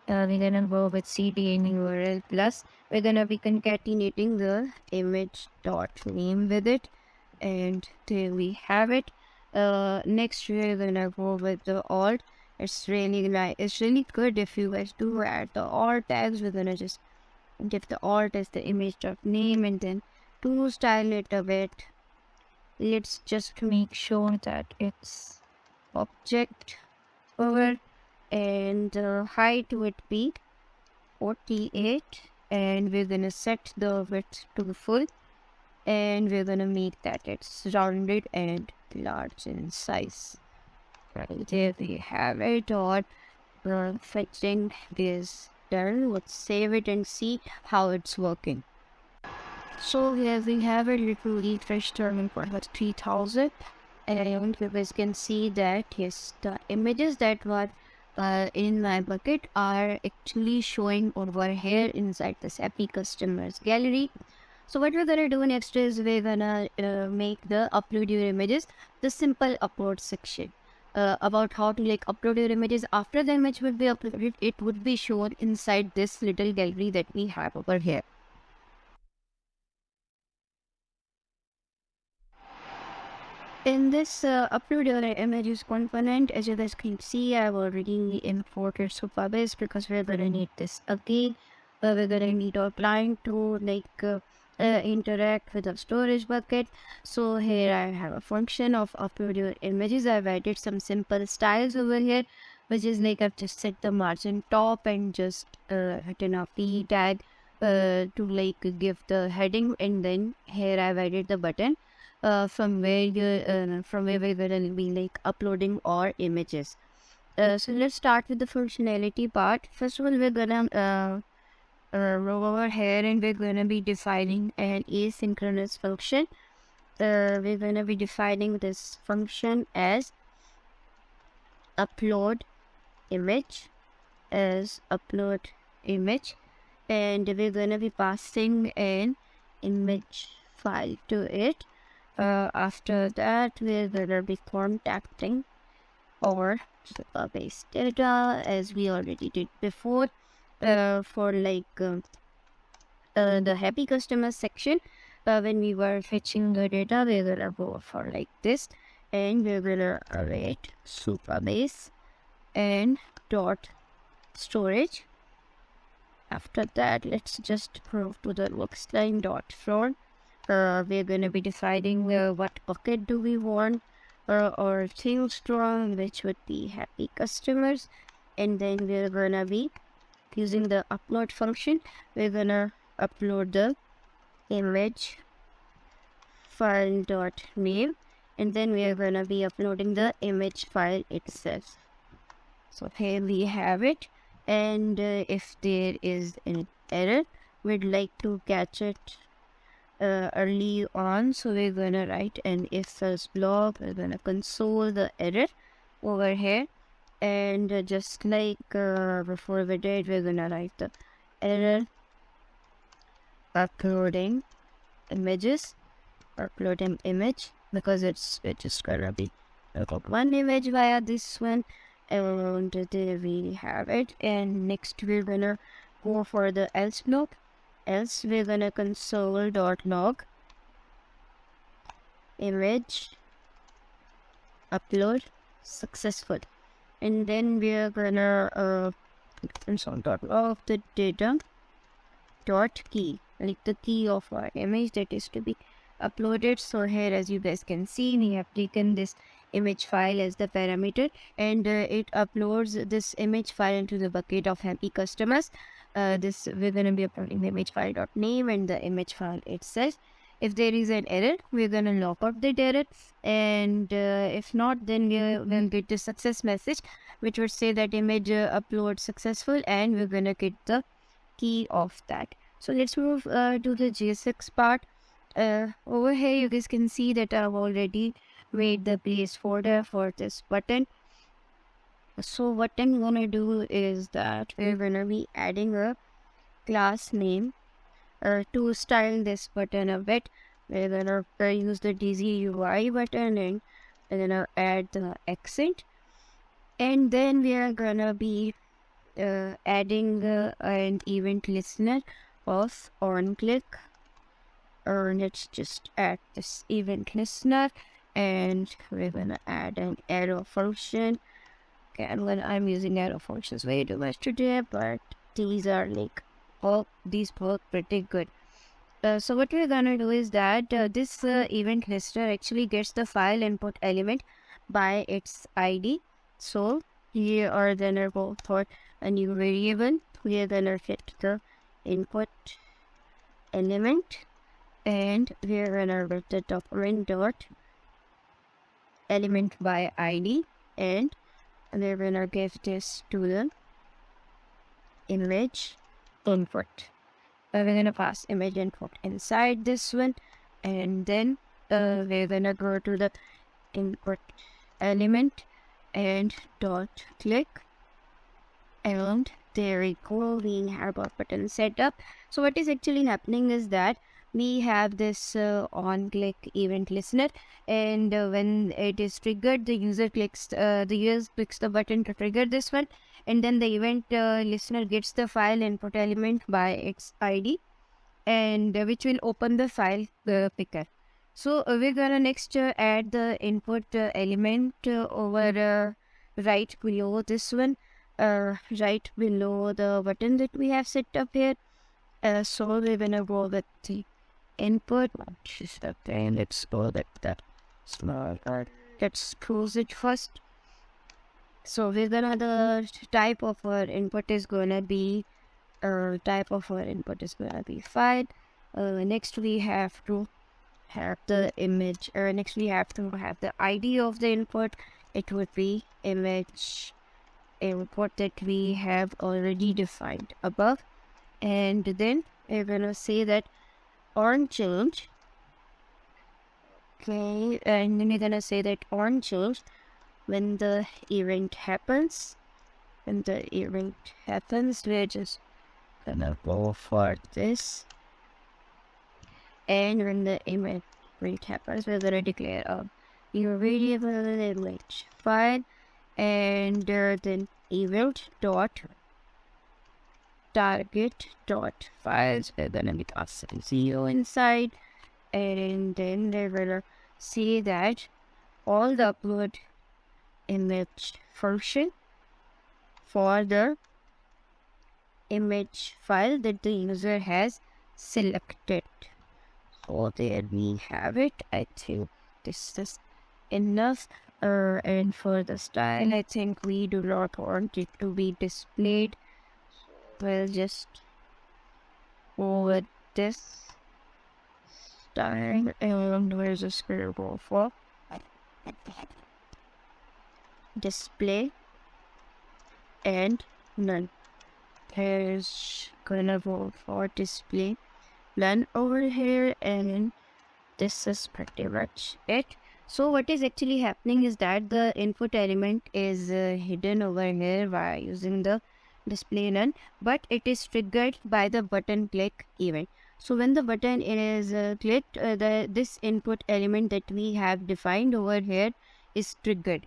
S1: We're gonna go with CDN URL plus we're gonna be concatenating the image.name with it, and there we have it. Next we're gonna go with the alt. It's really nice. It's really good if you guys do add the alt tags. We're gonna just give the alt as the image.name, and then to style it a bit, let's just make sure that it's object over, and the height would be 48, and we're gonna set the width to full, and we're gonna make that it's rounded and large in size. Right there we have it. Or fetching is done. Let's save it and see how it's working. So here we have it. It will refresh terminal for about 3000, and you guys can see that yes, the images that were in my bucket are actually showing over here inside this happy customers gallery. So what we're gonna do next is we're gonna make the upload your images the simple upload section. About how to like upload your images. After the image will be uploaded, it would be shown inside this little gallery that we have over here. In this upload your images component, as you guys can see, I've already imported Supabase because we're gonna need this again. We're gonna need our client to like interact with the storage bucket. So here I have a function of upload your images. I've added some simple styles over here, which is like I've just set the margin top and just written a p tag to like give the heading, and then here I've added the button from where we're gonna be like uploading our images. So let's start with the functionality part. First of all, we're gonna row over here, and we're gonna be defining an asynchronous function. We're gonna be defining this function as upload image, and we're gonna be passing an image file to it. After that, we're gonna be contacting our Supabase data as we already did before. For the happy customer section, when we were fetching the data, we're gonna go for like this, and we're gonna write Supabase and dot storage. After that, let's just move to the worksline dot front. We're gonna be deciding what bucket do we want or things from, which would be happy customers, and then we're gonna be using the upload function. We're gonna upload the image file dot name, and then we are gonna be uploading the image file itself. So here we have it, and if there is an error, we'd like to catch it early on, so we're gonna write an if else block. We're gonna console the error over here, and just like before we did, we're gonna write the error uploading images, uploading image, because it's just gonna be one image via this one, and there we have it. And next we're gonna go for the else block. Else we're gonna console.log image upload successful, and then we're gonna console.log the data dot key, like the key of our image that is to be uploaded. So here, as you guys can see, we have taken this image file as the parameter, and it uploads this image file into the bucket of happy customers. This we're going to be uploading the image file dot name and the image file itself. If there is an error, we're going to log out that error, and if not, then we'll get the success message, which would say that image upload successful, and we're going to get the key of that. So let's move to the JSX part. Over here you guys can see that I've already made the place folder for this button. So what I'm gonna do is that we're gonna be adding a class name to style this button a bit. We're gonna use the DaisyUI button, and we're gonna add the accent, and then we are gonna be adding an event listener of on click. Or let's just add this event listener, and we're gonna add an arrow function. Okay, and when I'm using arrow functions way too much today, but these are like these work pretty good. So what we're gonna do is that this event listener actually gets the file input element by its ID. So here are gonna go for a new variable. We are gonna get the input element, and we're gonna write the document dot element by ID, and we're gonna give this to the image input. We're gonna pass image input inside this one, and then we're gonna go to the input element and dot click, and there we go, we have our button set up. So what is actually happening is that we have this on click event listener, and when it is triggered, the user clicks the button to trigger this one, and then the event listener gets the file input element by its ID, and which will open the file picker. So we're gonna next add the input element over right below this one, right below the button that we have set up here. So we're gonna go with the input. Okay, let's go with that. Let's close it first. So we're gonna, the type of our input is gonna be file. Next we have to have the image, next we have to have the ID of the input. It would be image input that we have already defined above, and then we're gonna say that on change. Okay, and then we're gonna say that on change when the event happens. When the event happens, we're just gonna go for this and when the image print happens, we're gonna declare a new variable image file, and then event dot target dot files. We're gonna be passing 0 inside, and then we're gonna see that all the upload image function for the image file that the user has selected. So there we have it. I think this is enough. And for the style, I think we do not want it to be displayed. We'll just go with this style, and where's the square row for display and none. There's gonna go for display none over here, and this is pretty much it. So what is actually happening is that the input element is hidden over here by using the display none, but it is triggered by the button click event. So when the button is clicked, this input element that we have defined over here is triggered,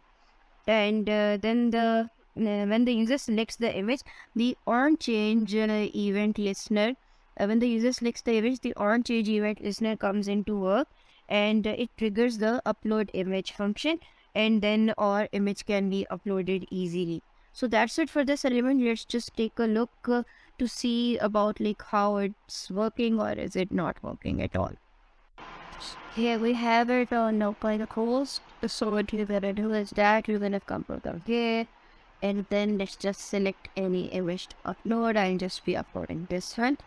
S1: and then when the user selects the image, the on change event listener, when the user selects the image, the on change event listener comes into work, and it triggers the upload image function, and then our image can be uploaded easily. So that's it for this element. Let's just take a look to see about like how it's working, or is it not working at all. Here we have it on no point of course. So what you're gonna do is that you're gonna come over here, and then let's just select any image to upload. I'll just be uploading this one.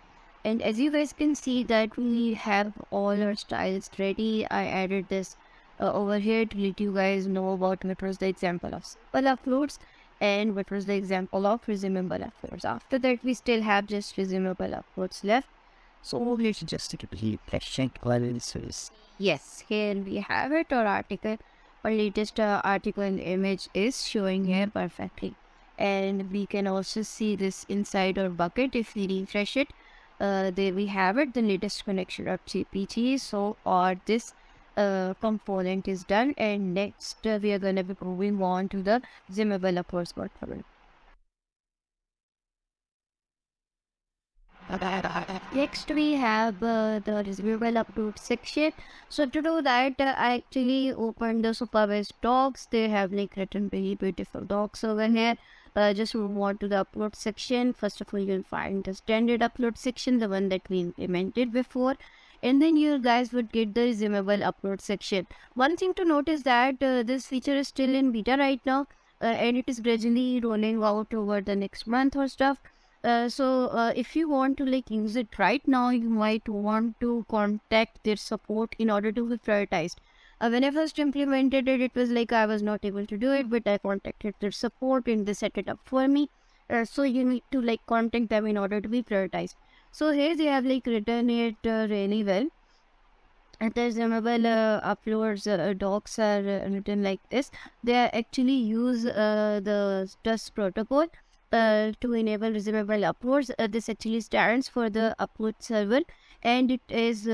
S1: And as you guys can see that we have all our styles ready. I added this over here to let you guys know about what was the example of simple uploads and what was the example of resumable uploads. After that, we still have just resumable uploads left. So let's just check what this is. Yes, here we have it. Our article, our latest article and image is showing here perfectly. And we can also see this inside our bucket if we refresh it. There we have it, the latest connection of GPT. So this component is done, and next we are going to be moving on to the resumable uploads component. Next we have the resumable upload section. So to do that, I actually opened the Supabase docs. They have like written very beautiful docs over here. Just move on to the upload section. First of all, you'll find the standard upload section, the one that we implemented before, and then you guys would get the resumable upload section. One thing to note is that this feature is still in beta right now, and it is gradually rolling out over the next month or stuff. So if you want to like use it right now, you might want to contact their support in order to be prioritized. When I first implemented it, it was like I was not able to do it, but I contacted their support and they set it up for me. So you need to like contact them in order to be prioritized. So here they have like written it really well. And the resumable uploads docs are written like this. They actually use the TUS protocol to enable resumable uploads. This actually stands for the upload server, and it is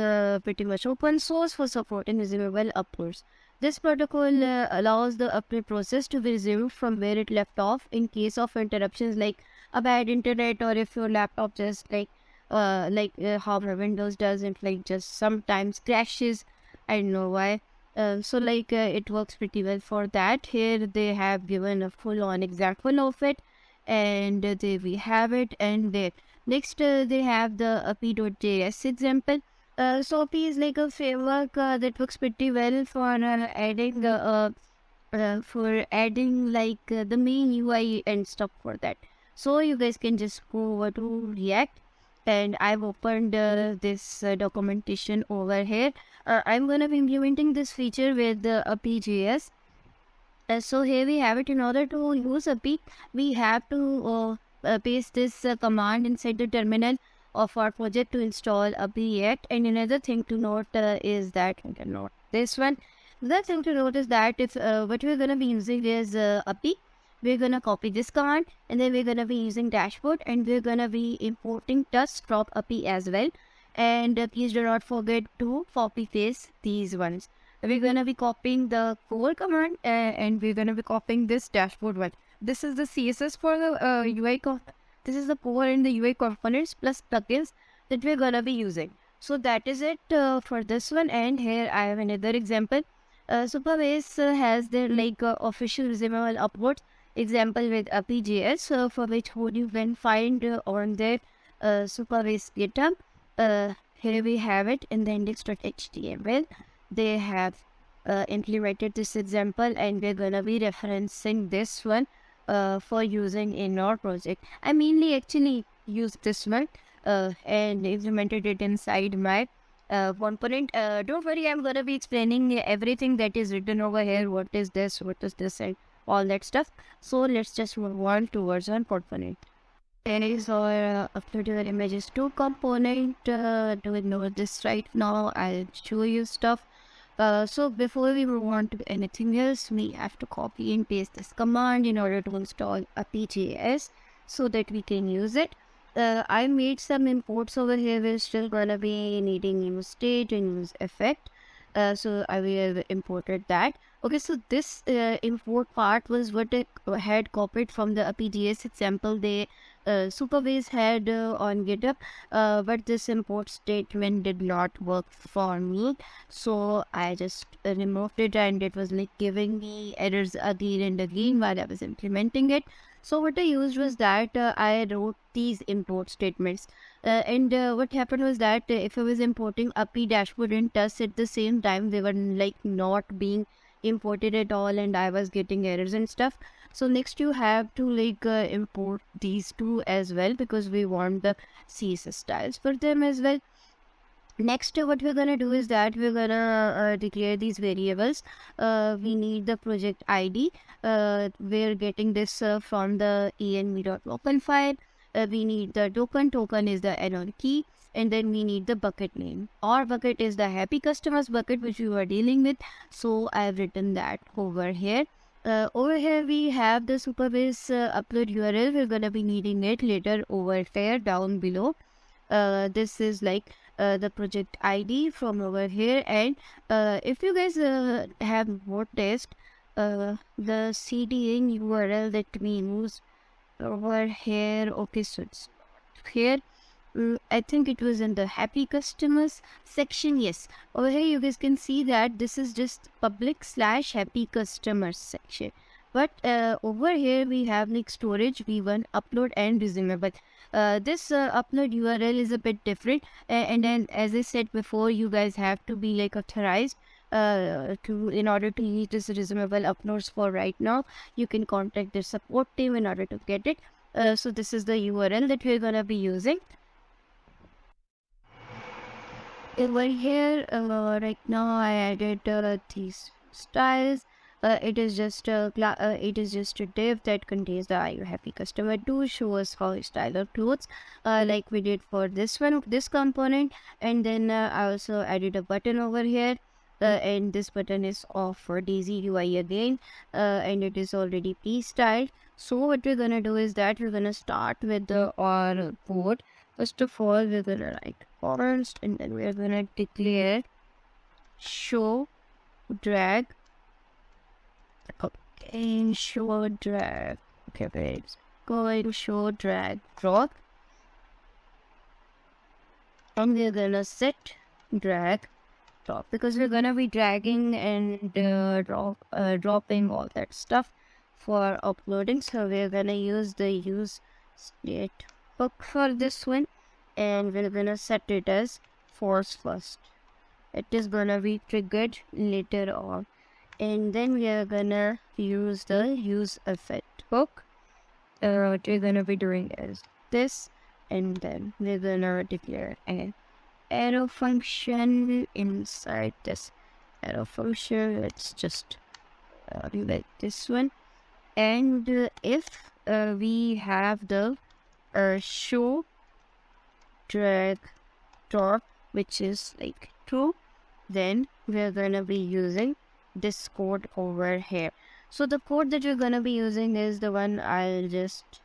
S1: pretty much open source for supporting resumable uploads. This protocol allows the upload process to be resumed from where it left off in case of interruptions like a bad internet, or if your laptop just how Windows does it, like just sometimes crashes. I don't know why. So it works pretty well for that. Here they have given a full-on example of it, and there we have it. And there next they have the API.js example. So API is like a framework that works pretty well for adding the main UI and stuff for that. So you guys can just go over to React, and I've opened this documentation over here. I'm gonna be implementing this feature with API.js. So here we have it. In order to use API, we have to paste this command inside the terminal of our project to install API React. And another thing to note is that this one. The thing to note is that if what we're gonna be using is API, we're gonna copy this command, and then we're gonna be using dashboard, and we're gonna be importing TUS drop API as well. And please do not forget to copy paste these ones. We're gonna be copying the core command and we're gonna be copying this dashboard one. This is the CSS for the UI. This is the core and the UI components plus plugins that we're gonna be using. So that is it for this one. And here I have another example. Supabase has their official Resumable upload example with API.js for which you can find on their Supabase GitHub. Here we have it in the index.html. They have implemented this example and we're gonna be referencing this one for using in our project. I mainly actually used this one and implemented it inside my component. Don't worry, I'm gonna be explaining everything that is written over here. What is this, and all that stuff. So let's just move on towards our component. There is our upload your images to component. Do ignore this right now. I'll show you stuff. So before we move on to anything else, we have to copy and paste this command in order to install API.js so that we can use it. I made some imports over here. We're still gonna be needing use state and use effect. So I will imported that. Okay, so this import part was what I had copied from the API.js example they Supabase had on GitHub, but this import statement did not work for me, so I just removed it, and it was like giving me errors again and again while I was implementing it. So what I used was that I wrote these import statements, and what happened was that if I was importing API dashboard and tests at the same time, they were like not being imported at all, and I was getting errors and stuff. So next you have to import these two as well, because we want the CSS styles for them as well. Next, what we're gonna do is that we're gonna declare these variables. We need the project ID. We're getting this from the env.token file. We need the token. Token is the add-on key. And then we need the bucket name. Our bucket is the happy customers bucket, which we were dealing with. So I've written that over here. Over here we have the Supabase upload URL. We're gonna be needing it later over here down below. This is the project ID from over here. And if you guys have noticed, the CDN URL that we use over here. Okay, so it's here. I think it was in the happy customers section. Yes, over here you guys can see that this is just public/happy customers section, but over here we have storage, v1, upload and resumable. This upload URL is a bit different, and then as I said before, you guys have to be authorized in order to use this resumable uploads. For right now, you can contact the support team in order to get it. So this is the URL that we're gonna be using. Over here right now I added these styles. It is just a div that contains the "Are you happy customer" to show us how style our clothes, like we did for this component. And then I also added a button over here, and this button is off for DaisyUI again, and it is already pre-styled. So what we're gonna do is that we're gonna start with our code. First of all, we're gonna write first, and then we're gonna declare show drag. Okay, show drag. Okay, wait. Going show drag drop, and we're gonna set drag drop, because we're gonna be dragging and dropping all that stuff for uploading. So we're gonna use the use state hook for this one, and we're gonna set it as force first. It is gonna be triggered later on, and then we are gonna use the use effect hook. What we're gonna be doing is this, and then we're gonna declare an arrow function inside this arrow function. Let's just like this one. And if we have the show drag drop, which is true, then we're gonna be using this code over here. So the code that we're gonna be using is the one. I'll just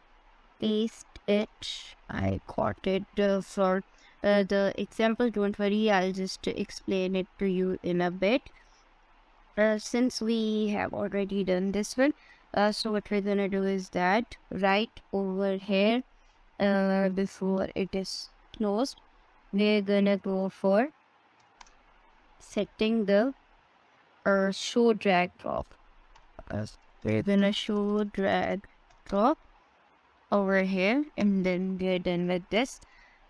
S1: paste it. I got it for the example, don't worry, I'll just explain it to you in a bit. Since we have already done this one, so what we're gonna do is that right over here, before it is closed, we're gonna go for setting the show drag drop. We're gonna show drag drop over here, and then we're done with this.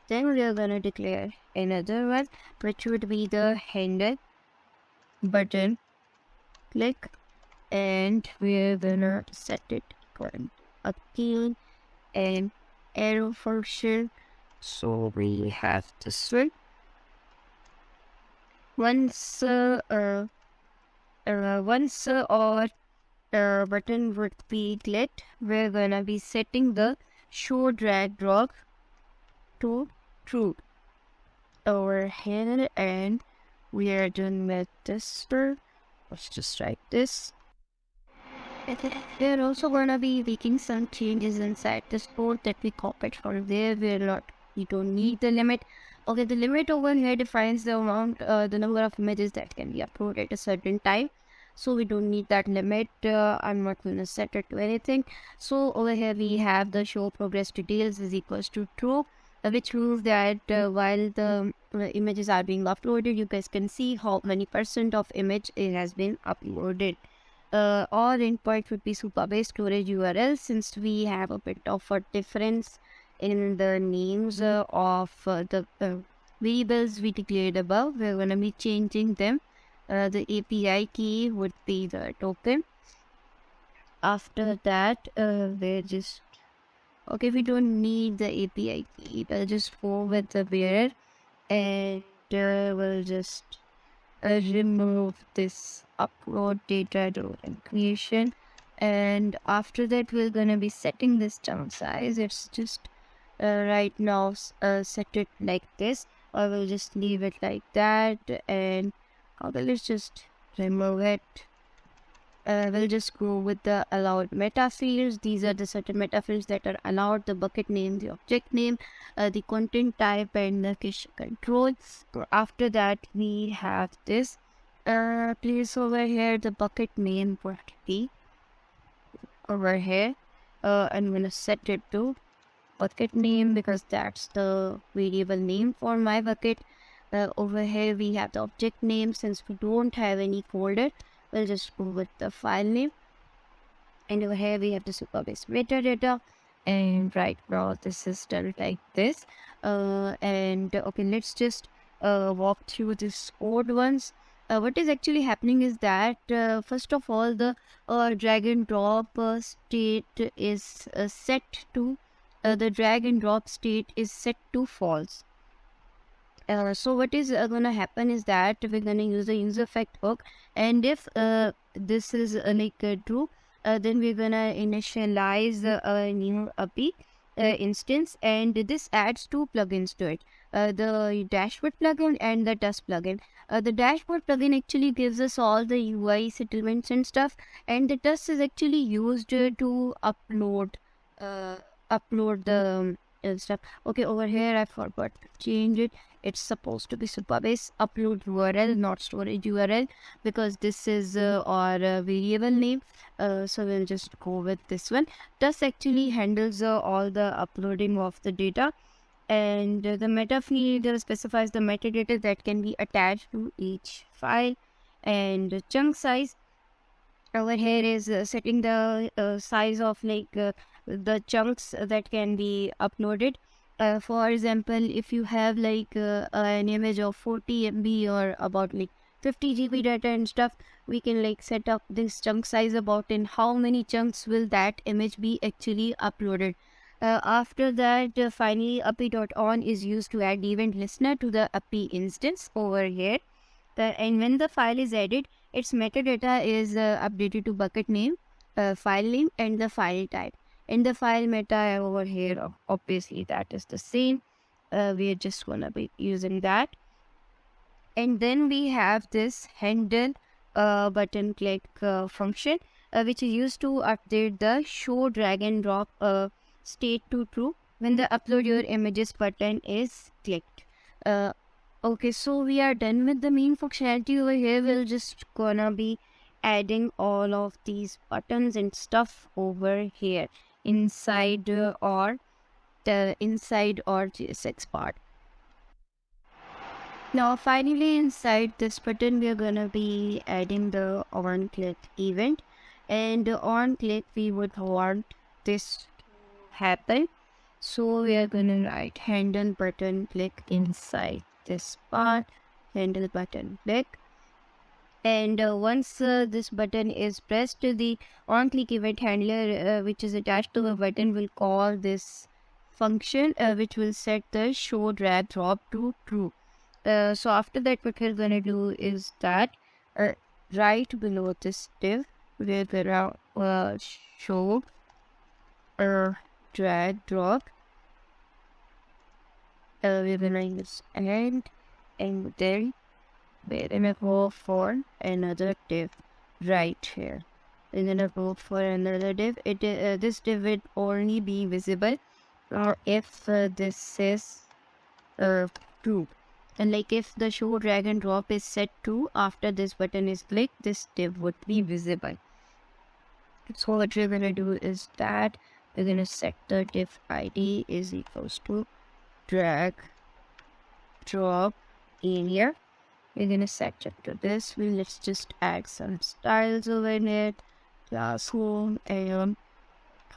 S1: Then we're gonna declare another one, which would be the handle button click, and we're gonna set it for a key and arrow function. So we have this one. Once our button would be clicked, we're gonna be setting the show drag drop to true over here, and we are done with this one. Let's just write this. We're also gonna be making some changes inside this code that we copied from there. We don't need the limit. Okay, the limit over here defines the amount, the number of images that can be uploaded at a certain time. So we don't need that limit. I'm not gonna set it to anything. So over here we have the show progress details is equals to true, which means that while the images are being uploaded, you guys can see how many % of image it has been uploaded. Our endpoint would be Supabase storage URL, since we have a bit of a difference in the names of the variables we declared above. We're going to be changing them. The API key would be the token. After that, we're just okay, we don't need the API key. We'll just go with the bearer, and we'll just remove this upload data and creation. And after that, we're gonna be setting this chunk size. It's just right now set it like this. I will just leave it like that, and okay, let's just remove it. We'll just go with the allowed meta fields. These are the certain meta fields that are allowed: the bucket name, the object name, the content type, and the cache control. So after that, we have this place over here. The bucket name would be over here. I'm gonna set it to bucket name because that's the variable name for my bucket. Over here we have the object name. Since we don't have any folder, we'll just go with the file name. And over here we have the Supabase metadata. And right now this is done like this. And okay, let's just walk through this code once. What is actually happening is that first of all, the drag and drop state is set to the drag and drop state is set to false. So what is gonna happen is that we're gonna use the user effect hook, and if this is true, then we're gonna initialize a new API instance, and this adds two plugins to it, the dashboard plugin and the dust plugin. The dashboard plugin actually gives us all the UI settlements and stuff, and the dust is actually used to upload the stuff. Okay, over here I forgot to change it. It's supposed to be Supabase upload URL, not storage URL, because this is our variable name. So we'll just go with this one. This actually handles all the uploading of the data, and the meta field specifies the metadata that can be attached to each file. And the chunk size over here is setting the size of the chunks that can be uploaded. For example, if you have an image of 40 MB or about 50 GB data and stuff, we can set up this chunk size about in how many chunks will that image be actually uploaded. After that, finally API.on is used to add event listener to the API instance over here. And when the file is added, its metadata is updated to bucket name, file name, and the file type. In the file meta over here, obviously that is the same. We are just gonna be using that. And then we have this handle button click function, which is used to update the show drag and drop state to true when the upload your images button is clicked. Okay, so we are done with the main functionality over here. We'll just gonna be adding all of these buttons and stuff over here inside our GSX part. Now finally inside this button we are gonna be adding the on click event, and on click we would want this to happen. So we are gonna write handle button click inside this part, handle button click. And once this button is pressed, the on click event handler which is attached to the button will call this function which will set the show drag drop to true. So after that what we're gonna do is that right below this div we're gonna show drag drop. We're gonna use and then we're gonna go for another div right here. We're gonna go for another div. This div will only be visible if this is true. And like if the show drag and drop is set to after this button is clicked, this div would be visible. So what we're gonna do is that we're gonna set the div ID is equals to drag drop area. We're gonna set it to this. Let's just add some styles over it. Classroom and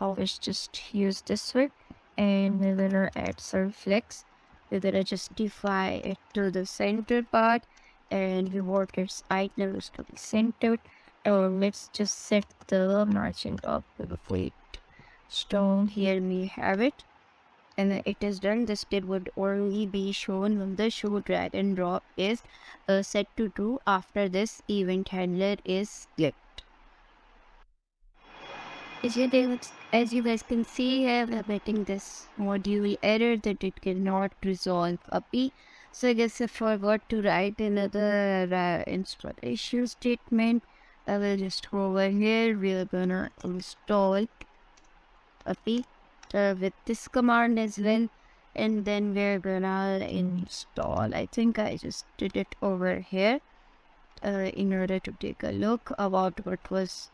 S1: let's just use this one, and we're gonna add some flex. We're gonna justify it to the center part, and we want its items to be centered. Let's just set the margin of the weight stone. Here we have it, and it is done. This div would only be shown when the show drag and drop is set to true after this event handler is clicked. As you guys can see here, we're getting this module error that it cannot resolve API. So I guess I forgot to write another installation statement. I will just go over here. We're gonna install API with this command as well, and then we're gonna install. I think I just did it over here in order to take a look about what was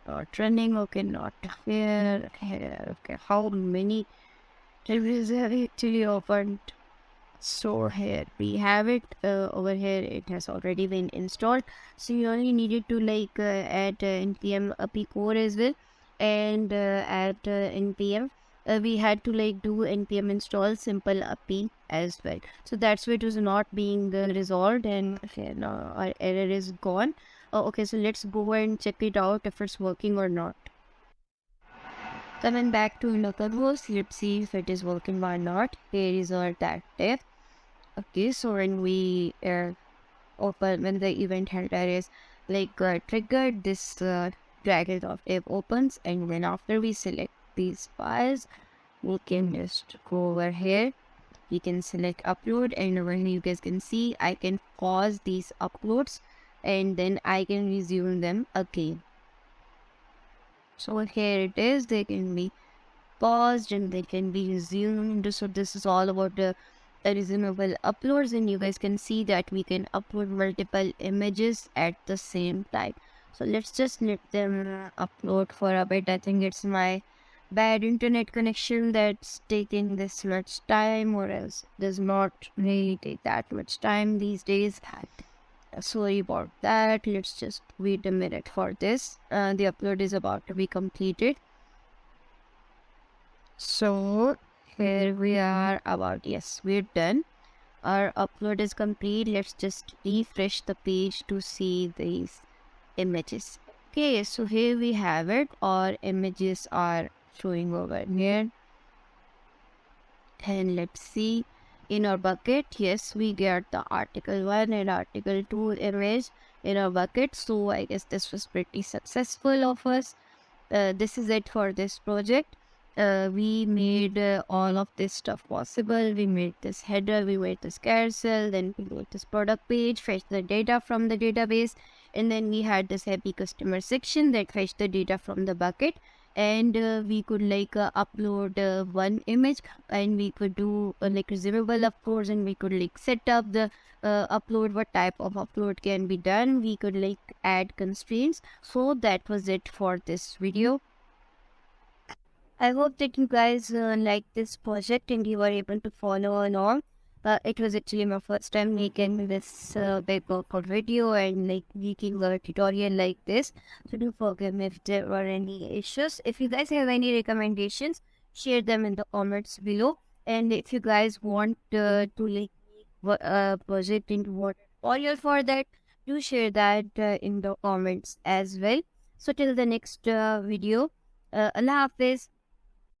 S1: not running. Okay, not here. Okay, how many tables have actually opened? So here we have it. Over here it has already been installed, so you only needed to like add npm API core as well, and add npm we had to like do npm install simple API as well. So that's why it was not being resolved, and okay, now our error is gone. Okay, so let's go and check it out if it's working or not. Coming back to localhost, let's see if it is working or not. Here is our tag div. Okay, so when we when the event handler is like triggered, this drag and drop div opens, and then after we select these files, we can just go over here. We can select upload, and when you guys can see, I can pause these uploads and then I can resume them again. So here it is, they can be paused and they can be resumed. So this is all about the resumable uploads, and you guys can see that we can upload multiple images at the same time. So let's just let them upload for a bit. I think it's my bad internet connection that's taking this much time, or else does not really take that much time these days. Sorry about that. Let's just wait a minute for this. The upload is about to be completed. So here we are about, yes, we're done. Our upload is complete. Let's just refresh the page to see these images. Okay, so here we have it. Our images are showing over here. And let's see. In our bucket, yes, we get the article 1 and article 2 image in our bucket. So I guess this was pretty successful of us. This is it for this project. We made all of this stuff possible. We made this header, we made this carousel, then we made this product page, fetched the data from the database, and then we had this happy customer section that fetched the data from the bucket. and we could upload one image, and we could do resumable uploads, and we could set up the upload, what type of upload can be done. We could add constraints. So that was it for this video. I hope that you guys like this project and you were able to follow along. It was actually my first time making this big of a video and making a tutorial like this. So do forgive me if there were any issues. If you guys have any recommendations, share them in the comments below. And if you guys want to make a project into what tutorial for that, do share that in the comments as well. So till the next video, Allah Hafiz.